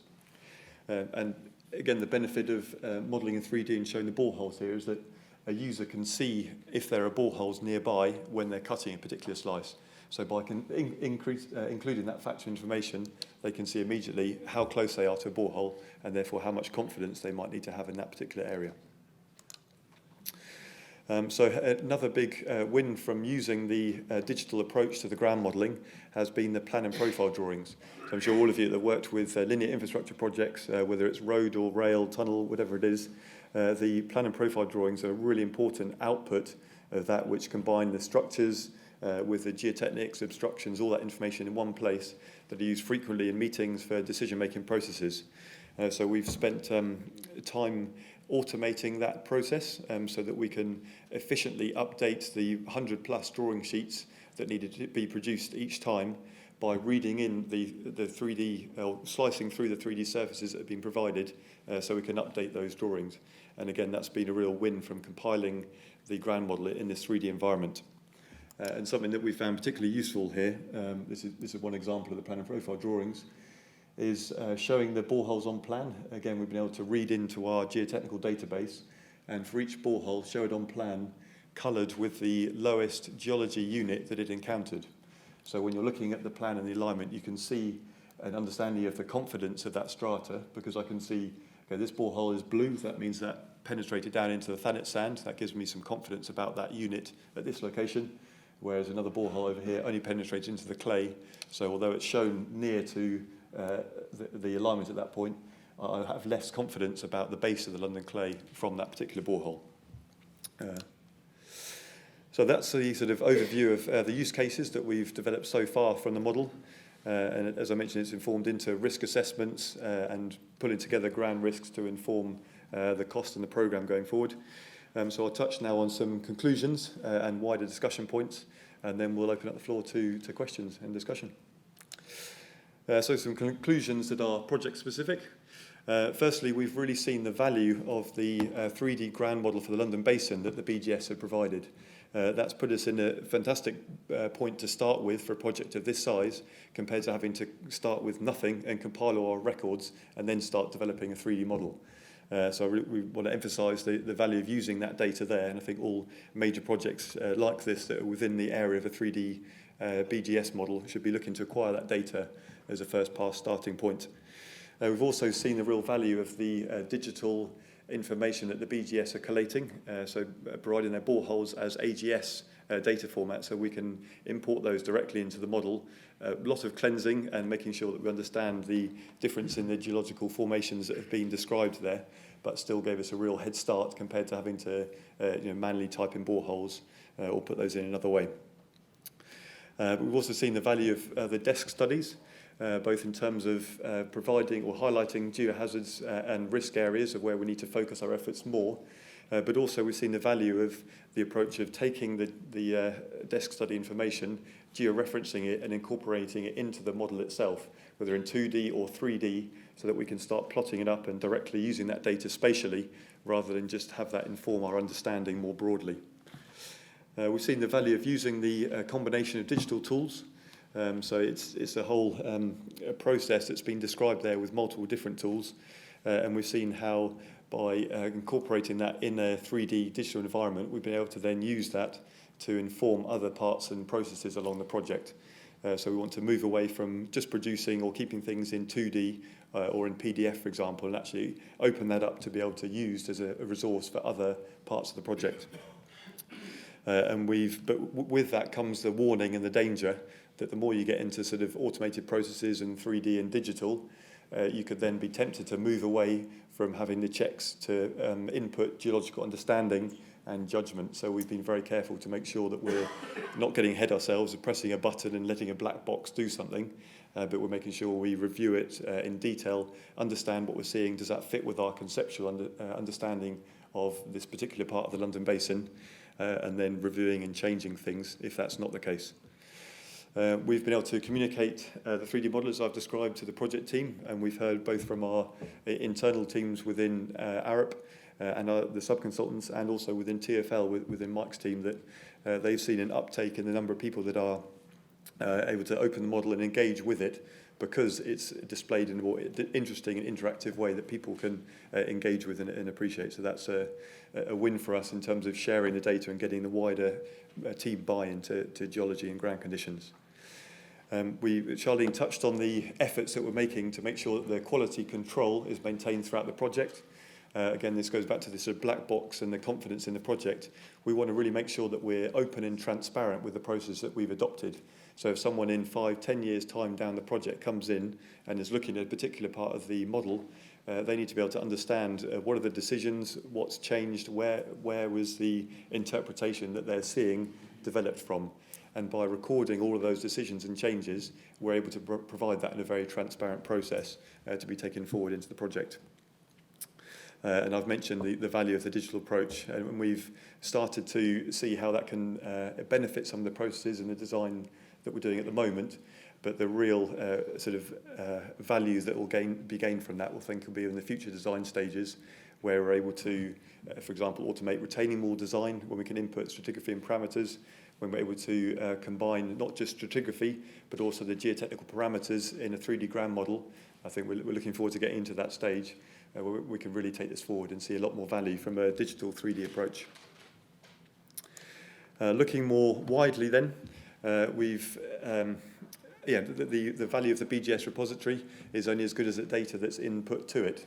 And again, the benefit of modelling in 3D and showing the boreholes here is that a user can see if there are boreholes nearby when they're cutting a particular slice. So by including that factor information, they can see immediately how close they are to a borehole and therefore how much confidence they might need to have in that particular area. So another big win from using the digital approach to the ground modelling has been the plan and profile drawings. So I'm sure all of you that have worked with linear infrastructure projects, whether it's road or rail, tunnel, whatever it is, the plan and profile drawings are a really important output of that, which combine the structures with the geotechnics, obstructions, all that information in one place that are used frequently in meetings for decision-making processes. So we've spent time automating that process so that we can efficiently update the 100+ drawing sheets that needed to be produced each time by reading in the 3D, or slicing through the 3D surfaces that have been provided so we can update those drawings. And again, that's been a real win from compiling the ground model in this 3D environment. And something that we found particularly useful here, this is one example of the plan and profile drawings, is showing the boreholes on plan. Again, we've been able to read into our geotechnical database, and for each borehole, show it on plan, coloured with the lowest geology unit that it encountered. So when you're looking at the plan and the alignment, you can see an understanding of the confidence of that strata, because I can see, okay, this borehole is blue, that means that penetrated down into the thanet sand. That gives me some confidence about that unit at this location, whereas another borehole over here only penetrates into the clay. So although it's shown near to the alignment at that point, I have less confidence about the base of the London clay from that particular borehole. So that's the sort of overview of the use cases that we've developed so far from the model. And as I mentioned, it's informed into risk assessments and pulling together ground risks to inform the cost and the programme going forward. So I'll touch now on some conclusions and wider discussion points, and then we'll open up the floor to questions and discussion. So some conclusions that are project specific. Firstly, we've really seen the value of the 3D ground model for the London Basin that the BGS have provided. That's put us in a fantastic point to start with for a project of this size, compared to having to start with nothing and compile all our records and then start developing a 3D model. So we want to emphasise the value of using that data there, and I think all major projects like this that are within the area of a 3D BGS model should be looking to acquire that data as a first pass starting point. We've also seen the real value of the digital information that the BGS are collating, so providing their boreholes as AGS data format, so we can import those directly into the model. A lot of cleansing and making sure that we understand the difference in the geological formations that have been described there, but still gave us a real head start compared to having to manually type in boreholes or put those in another way. We've also seen the value of the desk studies. both in terms of providing or highlighting geohazards and risk areas of where we need to focus our efforts more. But also we've seen the value of the approach of taking the desk study information, georeferencing it and incorporating it into the model itself, whether in 2D or 3D, so that we can start plotting it up and directly using that data spatially rather than just have that inform our understanding more broadly. We've seen the value of using the combination of digital tools. So it's a whole process that's been described there with multiple different tools. And we've seen how by incorporating that in a 3D digital environment, we've been able to then use that to inform other parts and processes along the project. So we want to move away from just producing or keeping things in 2D or in PDF, for example, and actually open that up to be able to use as a resource for other parts of the project. But with that comes the warning and the danger that the more you get into sort of automated processes and 3D and digital, you could then be tempted to move away from having the checks to input geological understanding and judgment. So we've been very careful to make sure that we're not getting ahead ourselves of pressing a button and letting a black box do something, but we're making sure we review it in detail, understand what we're seeing, does that fit with our conceptual understanding of this particular part of the London Basin, and then reviewing and changing things if that's not the case. We've been able to communicate the 3D model as I've described to the project team, and we've heard both from our internal teams within Arup and the sub-consultants, and also within TfL, within Mike's team, that they've seen an uptake in the number of people that are able to open the model and engage with it, because it's displayed in a more interesting and interactive way that people can engage with and appreciate. So that's a win for us in terms of sharing the data and getting the wider team buy-in to geology and ground conditions. Charlene touched on the efforts that we're making to make sure that the quality control is maintained throughout the project. Again, this goes back to this sort of black box and the confidence in the project. We want to really make sure that we're open and transparent with the process that we've adopted. So if someone in 5-10 years' time down the project comes in and is looking at a particular part of the model, they need to be able to understand what are the decisions, what's changed, where was the interpretation that they're seeing developed from. And by recording all of those decisions and changes, we're able to provide that in a very transparent process to be taken forward into the project. And I've mentioned the value of the digital approach, and we've started to see how that can benefit some of the processes and the design that we're doing at the moment. But the real values that will be gained from that, will be in the future design stages, where we're able to, for example, automate retaining wall design when we can input stratigraphy and parameters, when we're able to combine not just stratigraphy, but also the geotechnical parameters in a 3D ground model. I think we're looking forward to getting into that stage where we can really take this forward and see a lot more value from a digital 3D approach. Looking more widely then, the value of the BGS repository is only as good as the data that's input to it.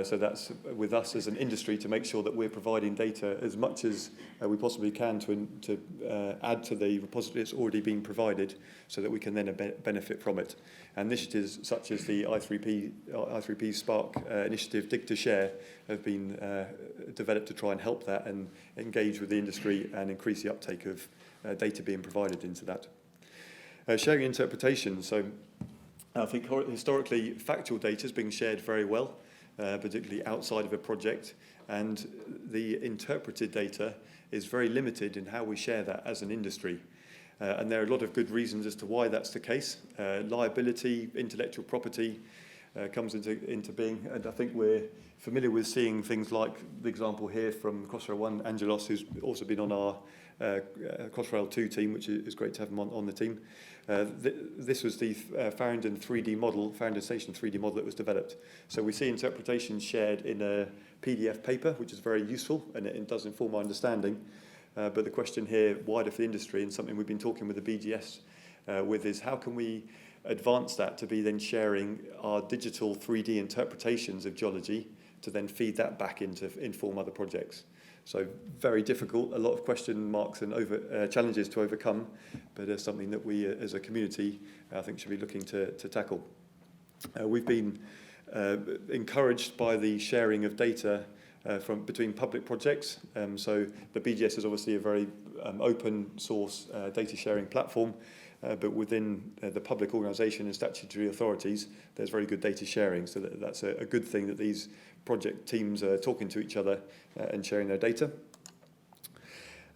So that's with us as an industry to make sure that we're providing data as much as we possibly can to add to the repository that's already been provided, so that we can then benefit from it. And initiatives such as the I3P Spark initiative, Dig to Share, have been developed to try and help that and engage with the industry and increase the uptake of data being provided into that. Sharing interpretation. So I think historically factual data has been shared very well, particularly outside of a project, and the interpreted data is very limited in how we share that as an industry. And there are a lot of good reasons as to why that's the case. Liability, intellectual property comes into being, and I think we're familiar with seeing things like the example here from Crossrail 1, Angelos, who's also been on our Crossrail 2 team, which is great to have him on the team. This was the Farringdon 3D model, Farringdon Station 3D model that was developed. So we see interpretations shared in a PDF paper, which is very useful, and it does inform our understanding. But the question here, wider for the industry, and something we've been talking with the BGS with, is how can we advance that to be then sharing our digital 3D interpretations of geology to then feed that back into inform other projects. So very difficult, a lot of question marks and challenges to overcome, but it's something that we as a community I think should be looking to tackle. We've been encouraged by the sharing of data between public projects. So the BGS is obviously a very open source data sharing platform, but within the public organisation and statutory authorities, there's very good data sharing. So that's a good thing that these project teams are talking to each other and sharing their data.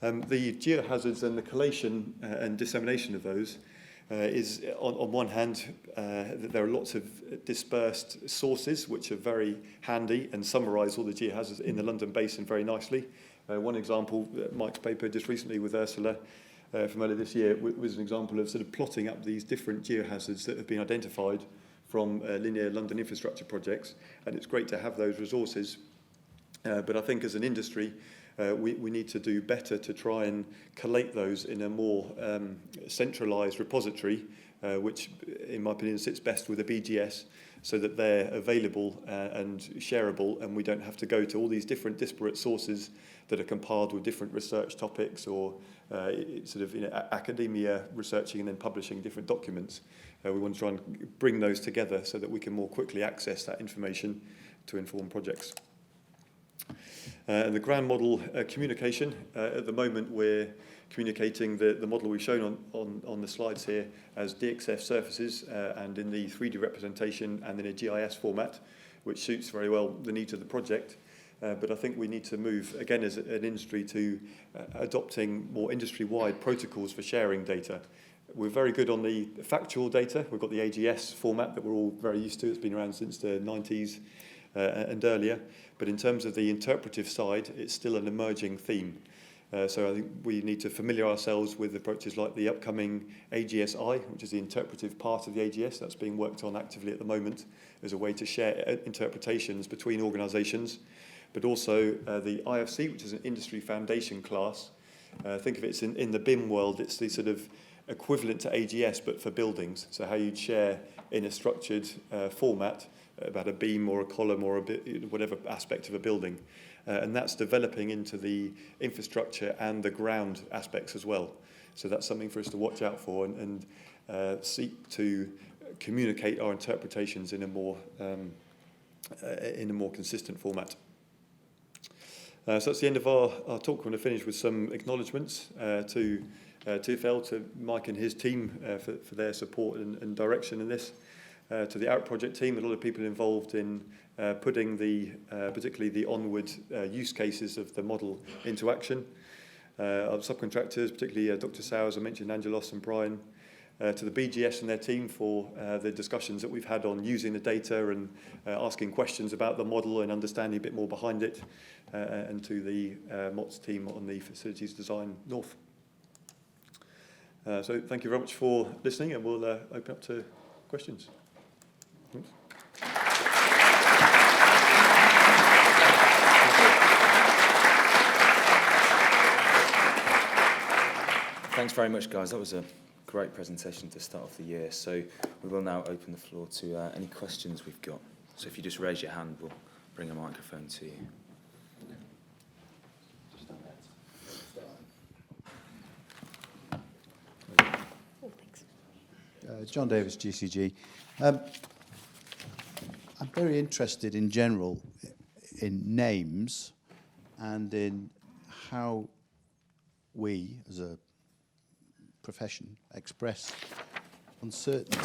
The geohazards and the collation and dissemination of those is, on one hand, there are lots of dispersed sources which are very handy and summarise all the geohazards in the London Basin very nicely. One example, Mike's paper just recently with Ursula from earlier this year was an example of sort of plotting up these different geohazards that have been identified from linear London infrastructure projects, and it's great to have those resources. But I think as an industry, we need to do better to try and collate those in a more centralised repository, which, in my opinion, sits best with a BGS, so that they're available and shareable, and we don't have to go to all these different disparate sources that are compiled with different research topics or sort of academia researching and then publishing different documents. We want to try and bring those together so that we can more quickly access that information to inform projects. The ground model communication, at the moment we're communicating the model we've shown on the slides here as DXF surfaces and in the 3D representation and in a GIS format, which suits very well the needs of the project. But I think we need to move, again, as an industry, to adopting more industry-wide protocols for sharing data. We're very good on the factual data. We've got the AGS format that we're all very used to. It's been around since the 90s and earlier. But in terms of the interpretive side, it's still an emerging theme. So I think we need to familiar ourselves with approaches like the upcoming AGSI, which is the interpretive part of the AGS. That's being worked on actively at the moment as a way to share interpretations between organisations. But also the IFC, which is an industry foundation class. Think of it in the BIM world, it's the sort of equivalent to AGS, but for buildings. So how you'd share in a structured format about a beam or a column or whatever aspect of a building. And that's developing into the infrastructure and the ground aspects as well. So that's something for us to watch out for and seek to communicate our interpretations in a more consistent format. So that's the end of our talk. We're going to finish with some acknowledgements to TfL, to Mike and his team for their support and direction in this. To the Arup project team, a lot of people involved in putting particularly the onward use cases of the model into action. Our subcontractors, particularly Dr. Sowers, I mentioned Angelos and Brian. To the BGS and their team for the discussions that we've had on using the data and asking questions about the model and understanding a bit more behind it. And to the MOTS team on the Facilities Design North. So thank you very much for listening, and we'll open up to questions. Thanks very much, guys. That was a great presentation to start off the year. So we will now open the floor to any questions we've got. So if you just raise your hand, we'll bring a microphone to you. Oh, thanks. John Davis, GCG. I'm very interested in general in names and in how we, as a profession, express uncertainty.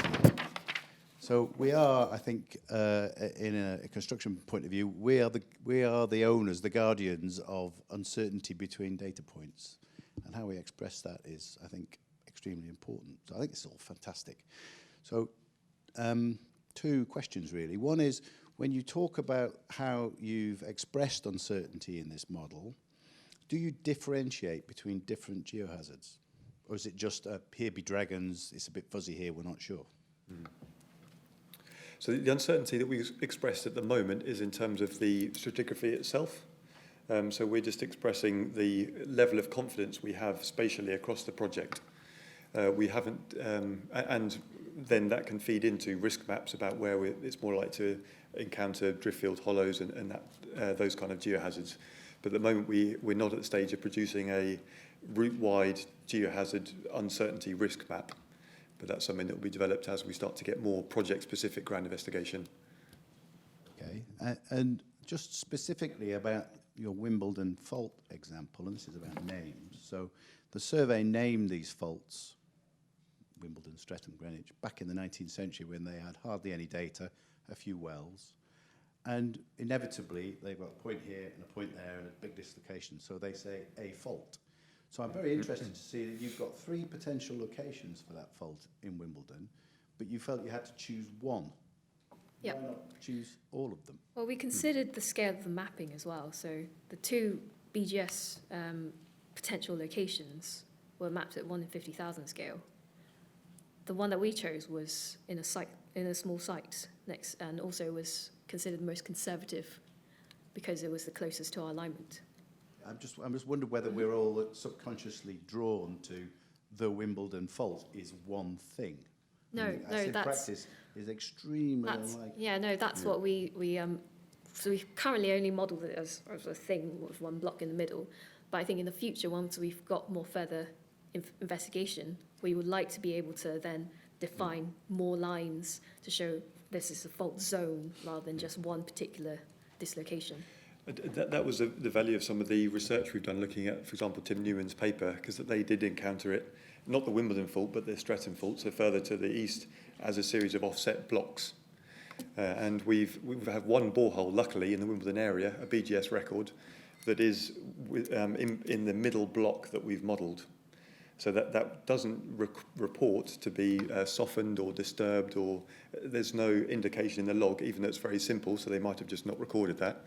So we are, I think, in a construction point of view, we are the owners, the guardians of uncertainty between data points, and how we express that is, I think, extremely important. So I think it's all fantastic. So two questions really. One is, when you talk about how you've expressed uncertainty in this model, do you differentiate between different geohazards? Or is it just here be dragons, it's a bit fuzzy here, we're not sure? Mm. So the uncertainty that we expressed at the moment is in terms of the stratigraphy itself. So we're just expressing the level of confidence we have spatially across the project. We haven't, and then that can feed into risk maps about where it's more likely to encounter driftfield hollows and that, those kind of geohazards. But at the moment we're not at the stage of producing a route-wide geohazard uncertainty risk map. But that's something that will be developed as we start to get more project-specific ground investigation. Okay, and just specifically about your Wimbledon fault example, and this is about names. So The survey named these faults, Wimbledon, Streatham, Greenwich, back in the 19th century when they had hardly any data, a few wells. And inevitably, they've got a point here and a point there and a big dislocation, so they say a fault. So I'm very interested to see that you've got 3 potential locations for that fault in Wimbledon, but you felt you had to choose one. Yep. Why not choose all of them? Well, we considered the scale of the mapping as well. So the 2 BGS potential locations were mapped at 1 in 50,000 scale. The one that we chose was in a small site next, and also was considered the most conservative because it was the closest to our alignment. I'm just wondering whether we're all subconsciously drawn to the Wimbledon fault is one thing. No, I mean, no, as in that's practice is extremely that's unlike. yeah, no, that's what we so we currently only modelled it as a thing with one block in the middle. But I think in the future, once we've got more further investigation, we would like to be able to then define more lines to show this is a fault zone rather than just one particular dislocation. That was the value of some of the research we've done looking at, for example, Tim Newman's paper, because they did encounter it, not the Wimbledon fault, but the Streatham fault, so further to the east, as a series of offset blocks. And we've had one borehole, luckily, in the Wimbledon area, a BGS record, that is in the middle block that we've modelled. So that doesn't report to be softened or disturbed, or there's no indication in the log, even though it's very simple, so they might have just not recorded that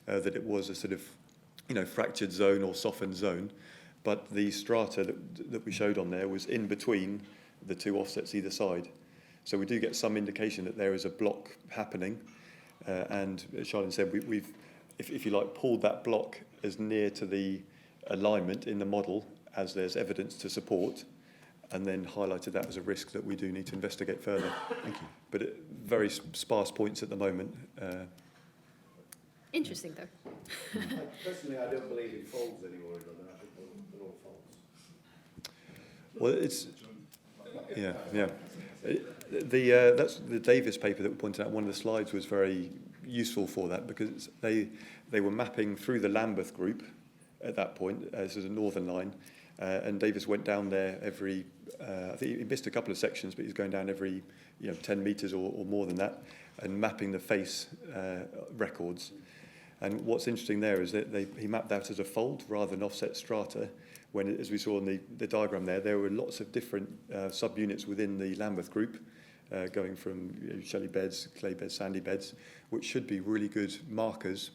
it was a sort of, fractured zone or softened zone. But the strata that we showed on there was in between the 2 offsets either side. So we do get some indication that there is a block happening. And as Charlene said, we've, if you like, pulled that block as near to the alignment in the model as there's evidence to support, and then highlighted that as a risk that we do need to investigate further. Thank you. But very sparse points at the moment. Interesting, though. Personally, I don't believe in faults anymore. I think they're all faults. Well, it's yeah. That's the Davis paper that we pointed out. One of the slides was very useful for that because they were mapping through the Lambeth group at that point as a northern line, and Davis went down there every. I think he missed a couple of sections, but he was going down every 10 metres or more than that, and mapping the face records. And what's interesting there is that he mapped that as a fold rather than offset strata, when, as we saw in the diagram there were lots of different subunits within the Lambeth group, going from shelly beds, clay beds, sandy beds, which should be really good markers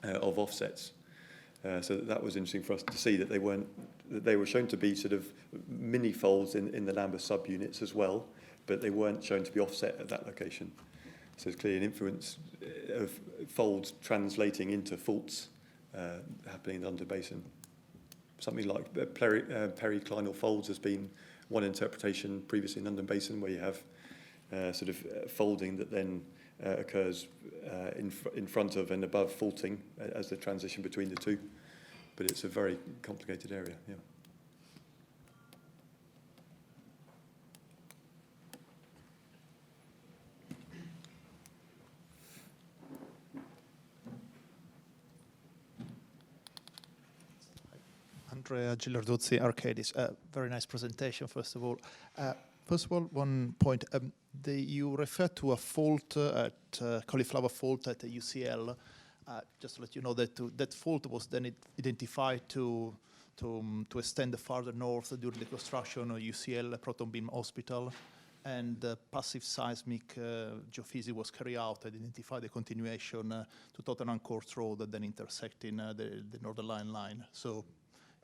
of offsets. So that was interesting for us to see that they were shown to be sort of mini folds in the Lambeth subunits as well, but they weren't shown to be offset at that location. So there's clearly an influence of folds translating into faults happening in the Under Basin. Something like periclinal folds has been one interpretation previously in London Basin, where you have sort of folding that then occurs in front of and above faulting as the transition between the two. But it's a very complicated area, yeah. Andrea Gilarduzzi, Arcadis. Very nice presentation, first of all. First of all, one point. You referred to a fault cauliflower fault at the UCL. Just to let you know that that fault was then identified to extend farther north during the construction of UCL Proton Beam Hospital, and passive seismic geophysics was carried out and identified the continuation to Tottenham Court Road and then intersecting the Northern Line. So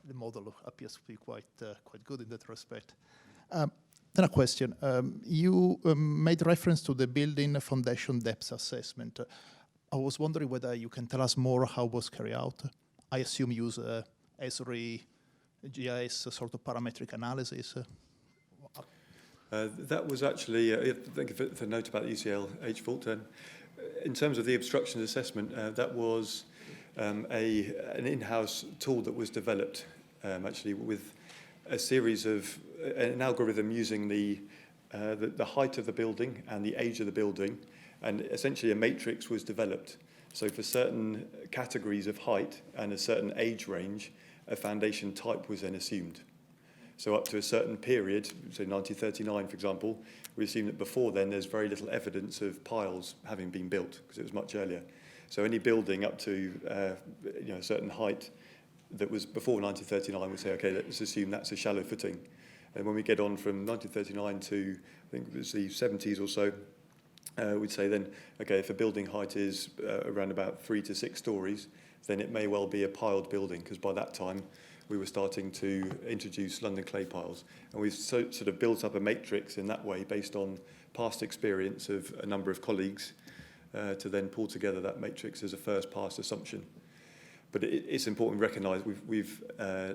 the model appears to be quite good in that respect. Then a question. You made reference to the building foundation depth assessment. I was wondering whether you can tell us more how it was carried out. I assume you use Esri GIS sort of parametric analysis. That was actually, thank you for the note about the UCL fault. In terms of the obstruction assessment, that was an in-house tool that was developed actually with a series of an algorithm using the height of the building and the age of the building, and essentially a matrix was developed. So for certain categories of height and a certain age range, a foundation type was then assumed. So up to a certain period, say 1939, for example, we assume that before then there's very little evidence of piles having been built because it was much earlier. So any building up to a certain height that was before 1939 would say, okay, let's assume that's a shallow footing. And when we get on from 1939 to, I think it was the 70s or so, we'd say then, okay, if a building height is around about 3 to 6 stories, then it may well be a piled building, because by that time we were starting to introduce London clay piles. And we've sort of built up a matrix in that way based on past experience of a number of colleagues to then pull together that matrix as a first pass assumption. But it's important to recognise we've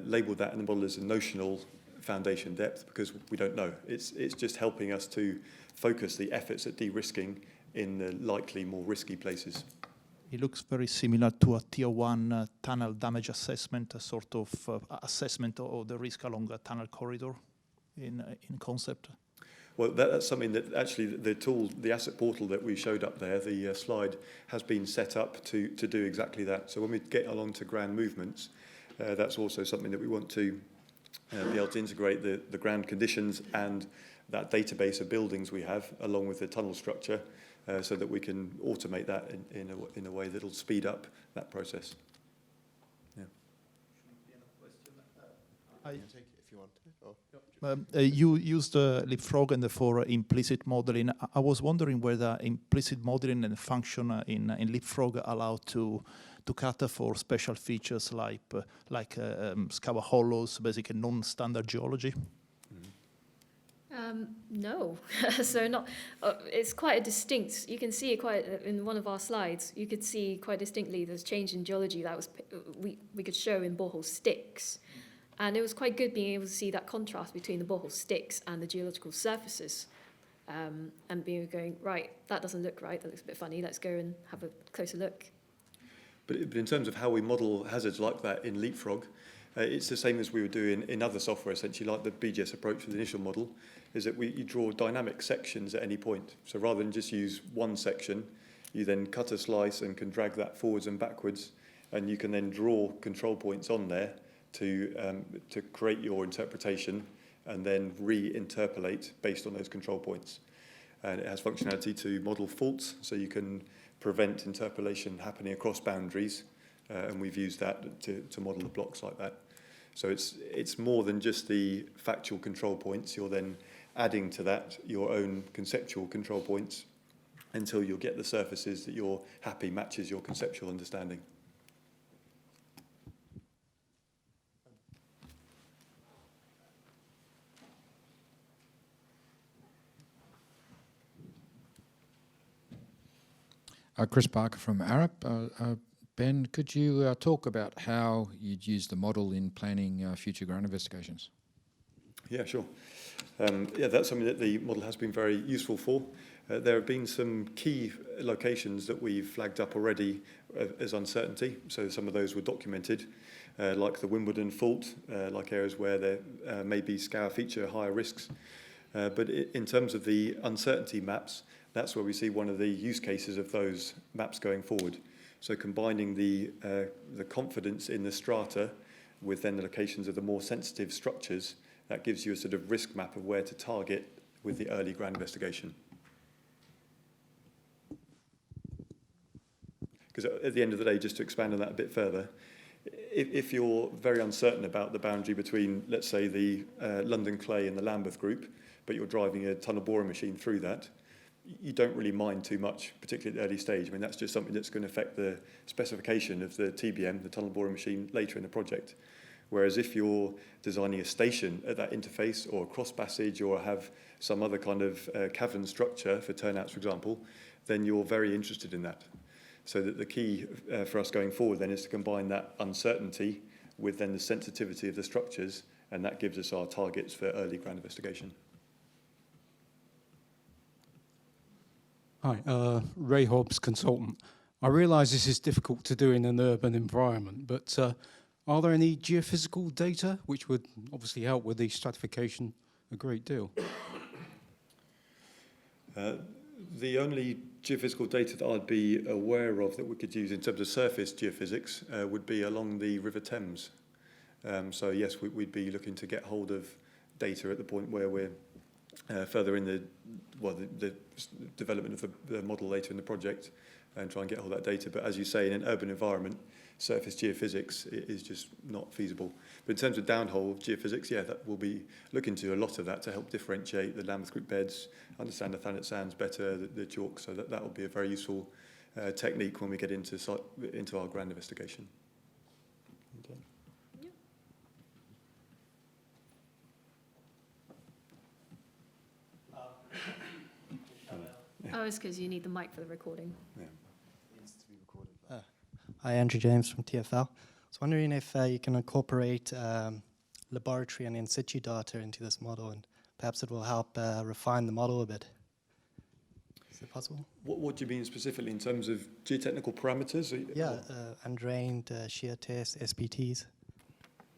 labelled that in the model as a notional foundation depth because we don't know. It's just helping us to focus the efforts at de-risking in the likely more risky places. It looks very similar to a Tier 1 tunnel damage assessment, a sort of assessment of the risk along a tunnel corridor in concept. Well, that's something that actually the tool, the asset portal that we showed up there, the slide, has been set up to do exactly that. So when we get along to ground movements, that's also something that we want to be able to integrate the ground conditions and that database of buildings we have along with the tunnel structure so that we can automate that in a way that will speed up that process. Yeah. You used Leapfrog and for implicit modeling. I was wondering whether implicit modeling and function in Leapfrog allow to cater for special features like scour hollows, basically non-standard geology. No, so not. It's quite a distinct. You can see it quite in one of our slides. You could see quite distinctly there's change in geology that was we could show in borehole sticks, and it was quite good being able to see that contrast between the borehole sticks and the geological surfaces, and being going right. That doesn't look right. That looks a bit funny. Let's go and have a closer look. But in terms of how we model hazards like that in Leapfrog, it's the same as we would do in other software, essentially, like the BGS approach with the initial model, is that you draw dynamic sections at any point. So rather than just use one section, you then cut a slice and can drag that forwards and backwards, and you can then draw control points on there to create your interpretation and then re-interpolate based on those control points. And it has functionality to model faults, so you can prevent interpolation happening across boundaries, and we've used that to model the blocks like that. So it's more than just the factual control points. You're then adding to that your own conceptual control points until you'll get the surfaces that you're happy matches your conceptual understanding. Chris Barker from Arup. Ben, could you talk about how you'd use the model in planning future ground investigations? Yeah, sure. That's something that the model has been very useful for. There have been some key locations that we've flagged up already as uncertainty. So some of those were documented, like the Wimbledon fault, like areas where there may be scour feature higher risks. But in terms of the uncertainty maps, that's where we see one of the use cases of those maps going forward. So combining the confidence in the strata with then the locations of the more sensitive structures, that gives you a sort of risk map of where to target with the early ground investigation. Because at the end of the day, just to expand on that a bit further, if you're very uncertain about the boundary between, let's say, the London Clay and the Lambeth group, but you're driving a tunnel boring machine through that, you don't really mind too much, particularly at the early stage. I mean, that's just something that's going to affect the specification of the TBM, the tunnel boring machine, later in the project. Whereas if you're designing a station at that interface or a cross passage or have some other kind of cavern structure for turnouts, for example, then you're very interested in that. So that the key for us going forward then is to combine that uncertainty with then the sensitivity of the structures, and that gives us our targets for early ground investigation. Hi, Ray Hobbs, consultant. I realise this is difficult to do in an urban environment, but are there any geophysical data which would obviously help with the stratification a great deal? The only geophysical data that I'd be aware of that we could use in terms of surface geophysics would be along the River Thames. So yes, we'd be looking to get hold of data at the point where we're further in the development of the model later in the project, and try and get all that data. But as you say, in an urban environment, surface geophysics is just not feasible. But in terms of downhole geophysics, yeah, that we'll be looking to a lot of that to help differentiate the Lambeth Group beds, understand the Thanet sands better, the chalk, so that will be a very useful technique when we get into our ground investigation. Okay. Oh, it's because you need the mic for the recording. Yeah. Hi, Andrew James from TfL. I was wondering if you can incorporate laboratory and in situ data into this model, and perhaps it will help refine the model a bit. Is it possible? What do you mean specifically in terms of geotechnical parameters? Yeah, undrained, shear tests, SPTs,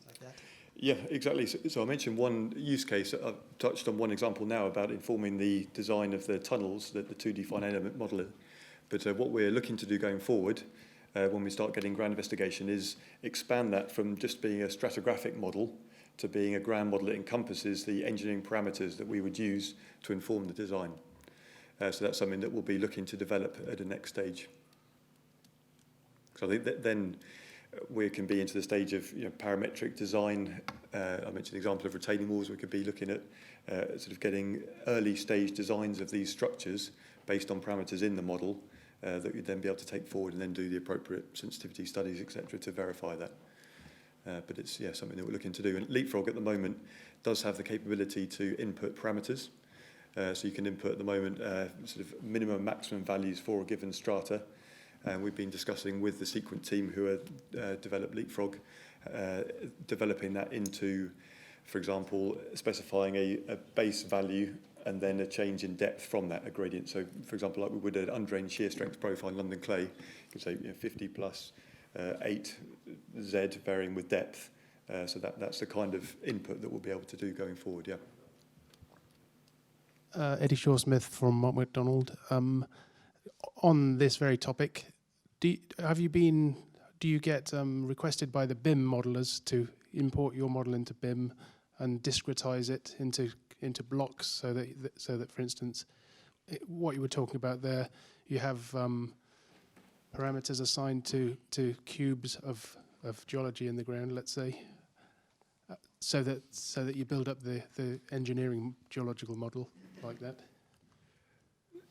like that. Yeah, exactly. So I mentioned one use case. I've touched on one example now about informing the design of the tunnels, the 2D finite element modelling. But what we're looking to do going forward, when we start getting ground investigation, is expand that from just being a stratigraphic model to being a ground model that encompasses the engineering parameters that we would use to inform the design. So that's something that we'll be looking to develop at the next stage. So I think that then we can be into the stage of parametric design. I mentioned the example of retaining walls. We could be looking at sort of getting early stage designs of these structures based on parameters in the model that you'd then be able to take forward and then do the appropriate sensitivity studies, etc., to verify that. But it's something that we're looking to do. And Leapfrog at the moment does have the capability to input parameters. So you can input at the moment sort of minimum and maximum values for a given strata. And we've been discussing with the Sequent team who developed Leapfrog, developing that into, for example, specifying a base value and then a change in depth from that, a gradient. So, for example, like we would an undrained shear strength profile in London clay, you could say 50 plus 8 Z varying with depth. So that's the kind of input that we'll be able to do going forward, yeah. Eddie Shaw-Smith from Mark McDonald. On this very topic, do you get requested by the BIM modelers to import your model into BIM and discretize it into blocks so that for instance, what you were talking about there, you have parameters assigned to cubes of geology in the ground, let's say, so that you build up the engineering geological model like that?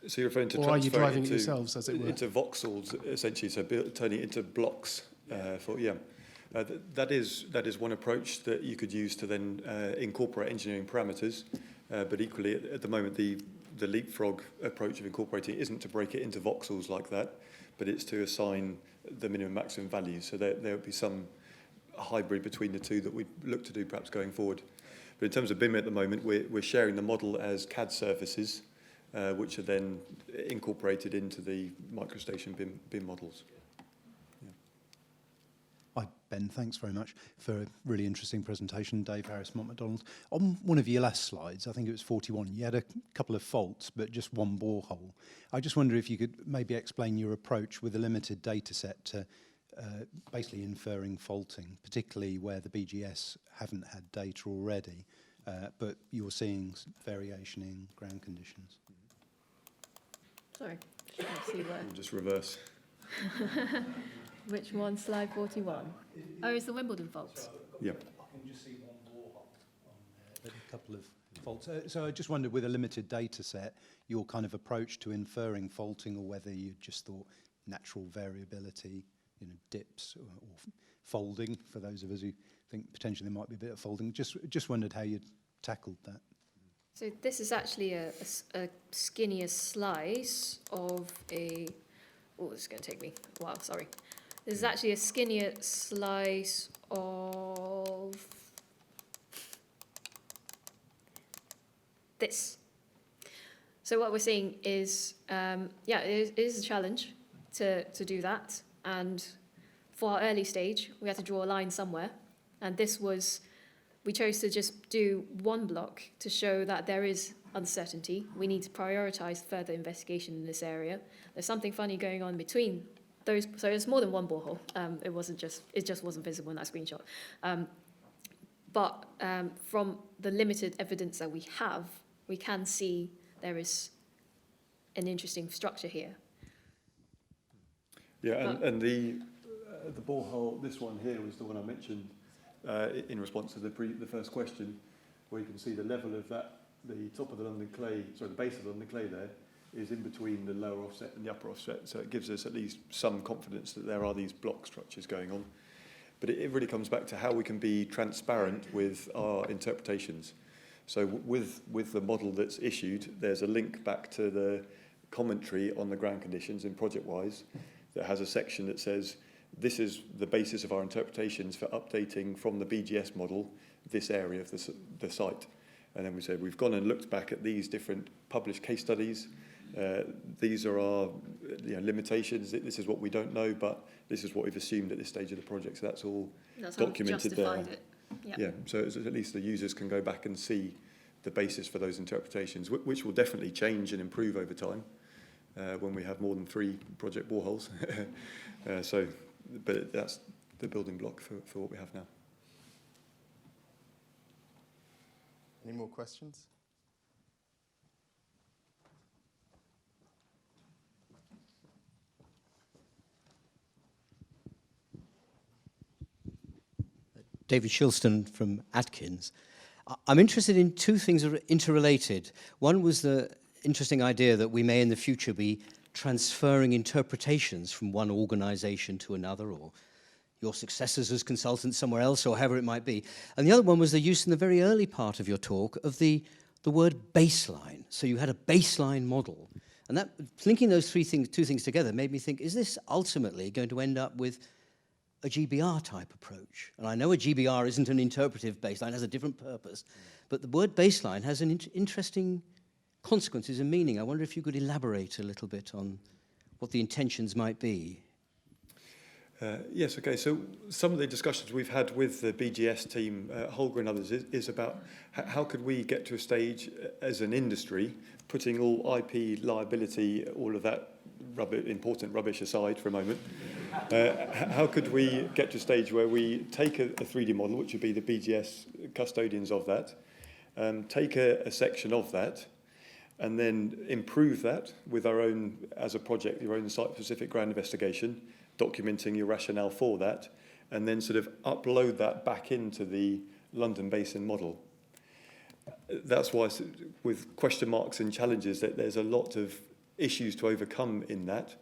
So you're referring to or are you driving it it yourselves, as it were? into voxels, essentially, so turning it into blocks. That is one approach that you could use to then incorporate engineering parameters. But equally, at the moment, the Leapfrog approach of incorporating it isn't to break it into voxels like that, but it's to assign the minimum maximum values. So there would be some hybrid between the two that we'd look to do perhaps going forward. But in terms of BIM at the moment, we're sharing the model as CAD surfaces, which are then incorporated into the MicroStation BIM models. Yeah. Hi, Ben. Thanks very much for a really interesting presentation. Dave Harris, Mont McDonald. On one of your last slides, I think it was 41, you had a couple of faults, but just one borehole. I just wonder if you could maybe explain your approach with a limited data set to basically inferring faulting, particularly where the BGS haven't had data already, but you're seeing variation in ground conditions. Sorry, just trying to see where. We'll just reverse. Which one? Slide 41. Oh, it's the Wimbledon faults. Yeah. I can just see one borehole on there, a couple of faults. So I just wondered, with a limited data set, your kind of approach to inferring faulting, or whether you just thought natural variability, dips or folding, for those of us who think potentially there might be a bit of folding. Just wondered how you tackled that. So this is actually a skinnier slice of a... Oh, this is going to take me a while, sorry. This is actually a skinnier slice of this. So what we're seeing is, it is a challenge to do that. And for our early stage, we had to draw a line somewhere. And we chose to just do one block to show that there is uncertainty. We need to prioritize further investigation in this area. There's something funny going on between those. So it's more than one borehole. It just wasn't visible in that screenshot. But from the limited evidence that we have, we can see there is an interesting structure here. Yeah, and the borehole, this one here was the one I mentioned in response to the first question, where you can see the level of that, the top of the London clay, sorry, the base of the London clay there is in between the lower offset and the upper offset, so it gives us at least some confidence that there are these block structures going on. But it really comes back to how we can be transparent with our interpretations. So with the model that's issued, there's a link back to the commentary on the ground conditions in ProjectWise that has a section that says, this is the basis of our interpretations for updating from the BGS model this area of the site. And then we said, we've gone and looked back at these different published case studies. These are our limitations. This is what we don't know, but this is what we've assumed at this stage of the project. So that's all documented there. Yeah, so at least the users can go back and see the basis for those interpretations, which will definitely change and improve over time when we have more than 3 project boreholes. But that's the building block for what we have now. Any more questions? David Gilson from Atkins. I'm interested in 2 things that are interrelated. One was the interesting idea that we may in the future be transferring interpretations from one organization to another, or your successors as consultants somewhere else, or however it might be. And the other one was the use in the very early part of your talk of the word baseline. So you had a baseline model. And that linking those two things together made me think, is this ultimately going to end up with a GBR type approach? And I know a GBR isn't an interpretive baseline, it has a different purpose, but the word baseline has an interesting consequences and meaning. I wonder if you could elaborate a little bit on what the intentions might be. Yes, okay, so some of the discussions we've had with the BGS team, Holger and others, is about how could we get to a stage as an industry, putting all IP liability, all of that important rubbish aside for a moment, how could we get to a stage where we take a 3D model, which would be the BGS custodians of that, take a section of that, and then improve that with our own, as a project, your own site-specific ground investigation, documenting your rationale for that, and then sort of upload that back into the London Basin model. That's why, with question marks and challenges, that there's a lot of issues to overcome in that.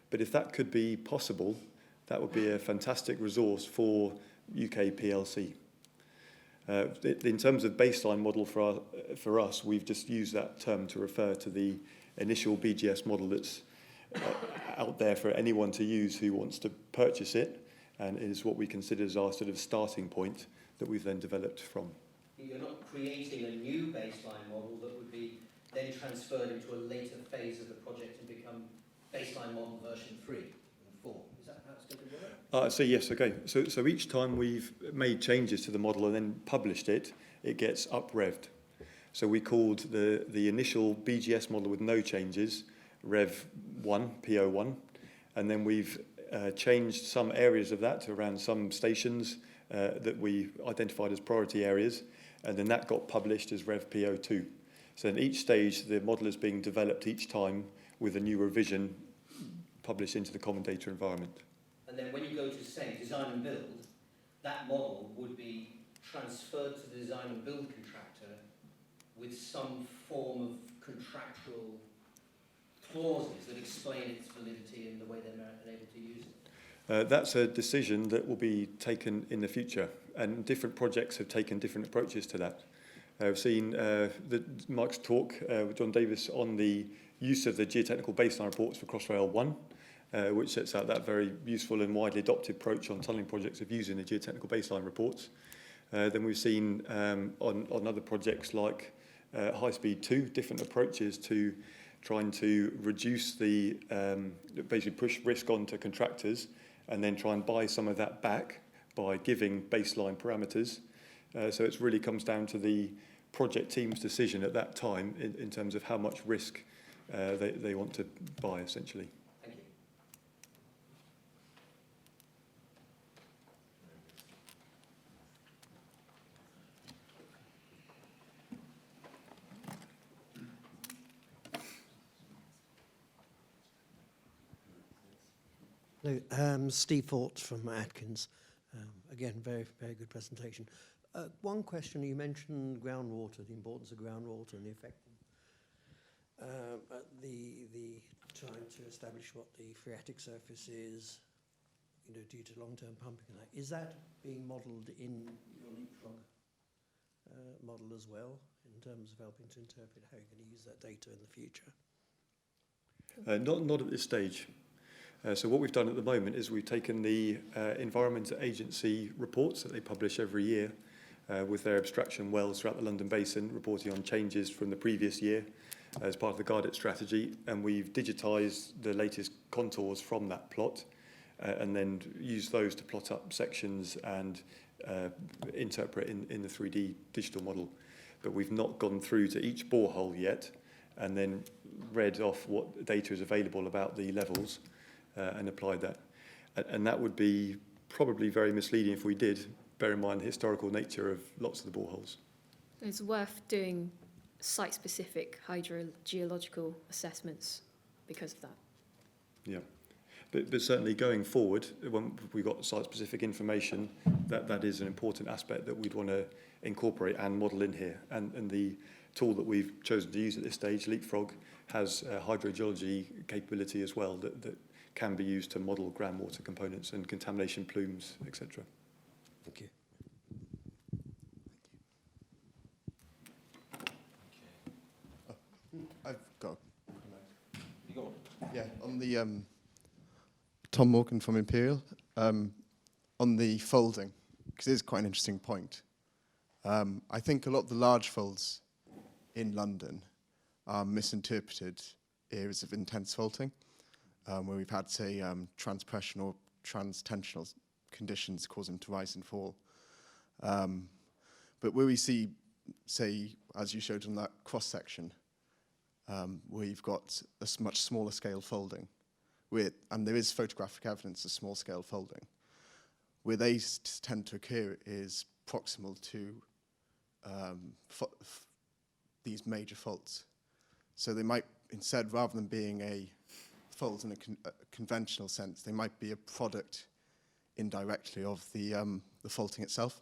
But if that could be possible, that would be a fantastic resource for UK PLC. In terms of baseline model for us, we've just used that term to refer to the initial BGS model that's out there for anyone to use who wants to purchase it, and is what we consider as our sort of starting point that we've then developed from. You're not creating a new baseline model that would be then transferred into a later phase of the project and become baseline model version 3 and 4. Is that how it's going to work? So yes, okay. So each time we've made changes to the model and then published it, it gets up-revved. So we called the initial BGS model with no changes Rev 1, PO1, and then we've changed some areas of that around some stations that we identified as priority areas, and then that got published as Rev PO2. So in each stage, the model is being developed each time with a new revision published into the common data environment. And then when you go to, say, design and build, that model would be transferred to the design and build contractor with some form of contractual clauses that explain its validity and the way they're able to use it? That's a decision that will be taken in the future, and different projects have taken different approaches to that. I've seen Mike's talk with John Davis on the use of the geotechnical baseline reports for Crossrail 1, which sets out that very useful and widely adopted approach on tunnelling projects of using the geotechnical baseline reports. Then we've seen on other projects like High Speed 2, different approaches to trying to reduce the, basically push risk onto contractors and then try and buy some of that back by giving baseline parameters. So it really comes down to the project team's decision at that time in terms of how much risk they want to buy, essentially. Thank you. Hello, Steve Fort from Atkins. Again, very, very good presentation. One question, you mentioned groundwater, the importance of groundwater and the effect the trying to establish what the phreatic surface is, you know, due to long-term pumping. Is that being modelled in your leapfrog model as well, in terms of helping to interpret how you're going to use that data in the future? Not at this stage. So what we've done at the moment is we've taken the Environment Agency reports that they publish every year with their abstraction wells throughout the London Basin, reporting on changes from the previous year as part of the guided strategy, and we've digitised the latest contours from that plot and then used those to plot up sections and interpret in the 3D digital model. But we've not gone through to each borehole yet and then read off what data is available about the levels and applied that. And that would be probably very misleading if we did, bear in mind the historical nature of lots of the boreholes. It's worth doing site-specific hydrogeological assessments because of that. Yeah, but certainly going forward, when we've got site-specific information, that is an important aspect that we'd want to incorporate and model in here. And the tool that we've chosen to use at this stage, Leapfrog, has hydrogeology capability as well that can be used to model groundwater components and contamination plumes, etc. Thank you. I've got. Yeah, on the Tom Morgan from Imperial, on the folding, because it is quite an interesting point. I think a lot of the large folds in London are misinterpreted areas of intense faulting, where we've had, say, transpression or transtensional conditions cause them to rise and fall. But where we see, say, as you showed on that cross-section, where you've got a much smaller scale folding, and there is photographic evidence of small scale folding, where they tend to occur is proximal to these major faults. So they might, instead, rather than being a fault in a conventional sense, they might be a product indirectly of the faulting itself,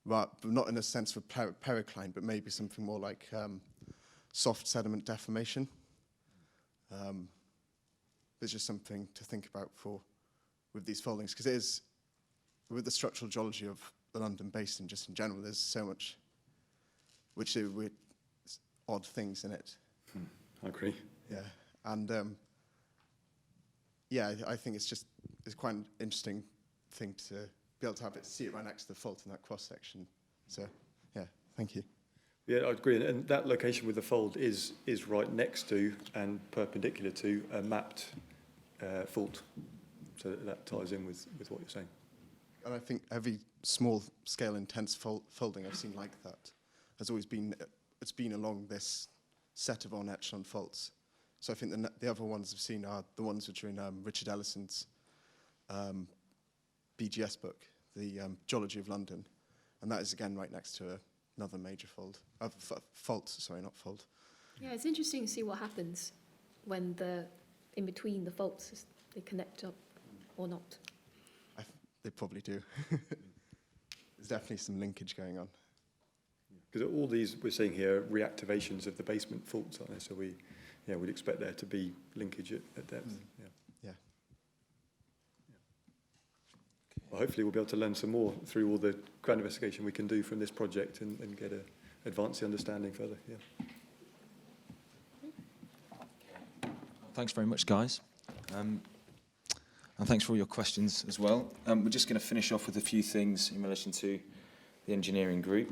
but not in a sense of pericline, but maybe something more like soft sediment deformation. There's just something to think about with these foldings, because it is, with the structural geology of the London Basin, just in general, there's so much which are weird, odd things in it. I agree. Yeah, and yeah, I think it's quite an interesting thing to be able to see it right next to the fault in that cross section. So, yeah, thank you. Yeah, I agree, and that location with the fold is right next to and perpendicular to a mapped fault, so that ties in with what you're saying. And I think every small scale intense folding I've seen like that has always been, it's been along this set of on-echelon faults. So I think the other ones I've seen are the ones which are in Richard Ellison's BGS book, the Geology of London, and that is again right next to another major fault. Sorry, not fault. Yeah, it's interesting to see what happens when in between the faults, they connect up or not. They probably do. There's definitely some linkage going on. Because all these we're seeing here are reactivations of the basement faults, aren't there? So we'd expect there to be linkage at depth. Yeah. Well, hopefully we'll be able to learn some more through all the ground investigation we can do from this project and get advance the understanding further. Yeah. Thanks very much, guys. And thanks for all your questions as well. We're just going to finish off with a few things in relation to the engineering group.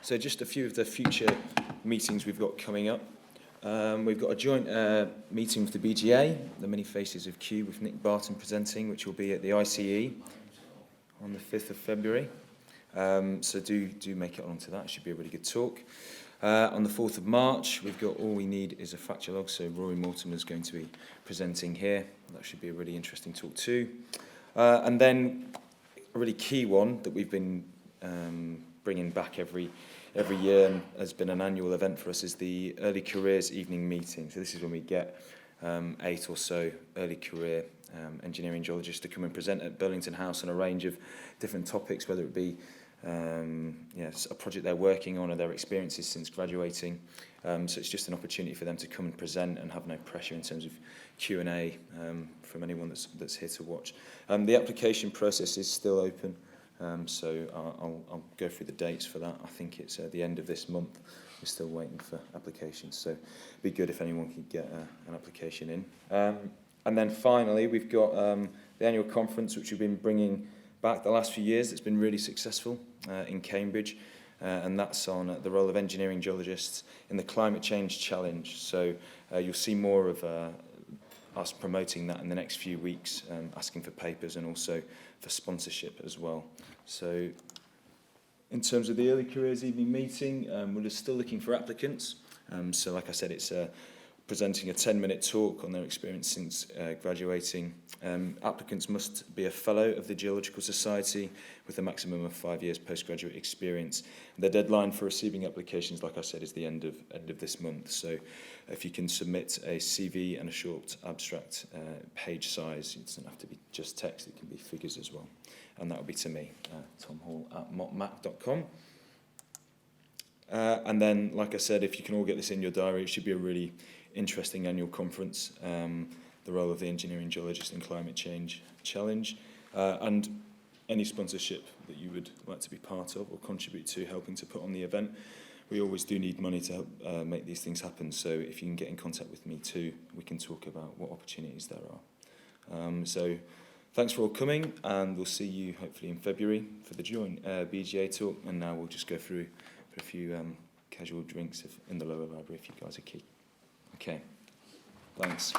So just a few of the future meetings we've got coming up. We've got a joint meeting with the BGA, the Many Faces of Q, with Nick Barton presenting, which will be at the ICE on the 5th of February. So do make it onto that. It should be a really good talk. On the 4th of March, we've got All We Need is a Fracture Log, so Rory Mortimer's going to be presenting here. That should be a really interesting talk too. And then a really key one that we've been bringing back every year and has been an annual event for us is the Early Careers Evening Meeting. So this is when we get 8 or so early career engineering geologists to come and present at Burlington House on a range of different topics, whether it be a project they're working on or their experiences since graduating. So it's just an opportunity for them to come and present and have no pressure in terms of Q&A from anyone that's here to watch. The application process is still open, so I'll go through the dates for that. I think it's at the end of this month. We're still waiting for applications, so it'd be good if anyone could get an application in. And then finally, we've got the annual conference, which we've been bringing back the last few years. It's been really successful in Cambridge, and that's on the role of engineering geologists in the climate change challenge. So you'll see more of us promoting that in the next few weeks, asking for papers and also for sponsorship as well. So in terms of the early careers evening meeting, we're just still looking for applicants. So like I said, it's presenting a 10-minute talk on their experience since graduating. Applicants must be a fellow of the Geological Society with a maximum of 5 years postgraduate experience. The deadline for receiving applications, like I said, is the end of this month. So if you can submit a CV and a short abstract page size, it doesn't have to be just text, it can be figures as well. And that will be to me, tomhall@motmac.com. And then, like I said, if you can all get this in your diary, it should be a really interesting annual conference, the role of the engineering geologist in climate change challenge, and any sponsorship that you would like to be part of or contribute to helping to put on the event. We always do need money to help make these things happen, so if you can get in contact with me too, we can talk about what opportunities there are. So thanks for all coming, and we'll see you hopefully in February for the BGA talk, and now we'll just go through a few casual drinks in the lower library if you guys are keen. Okay, thanks.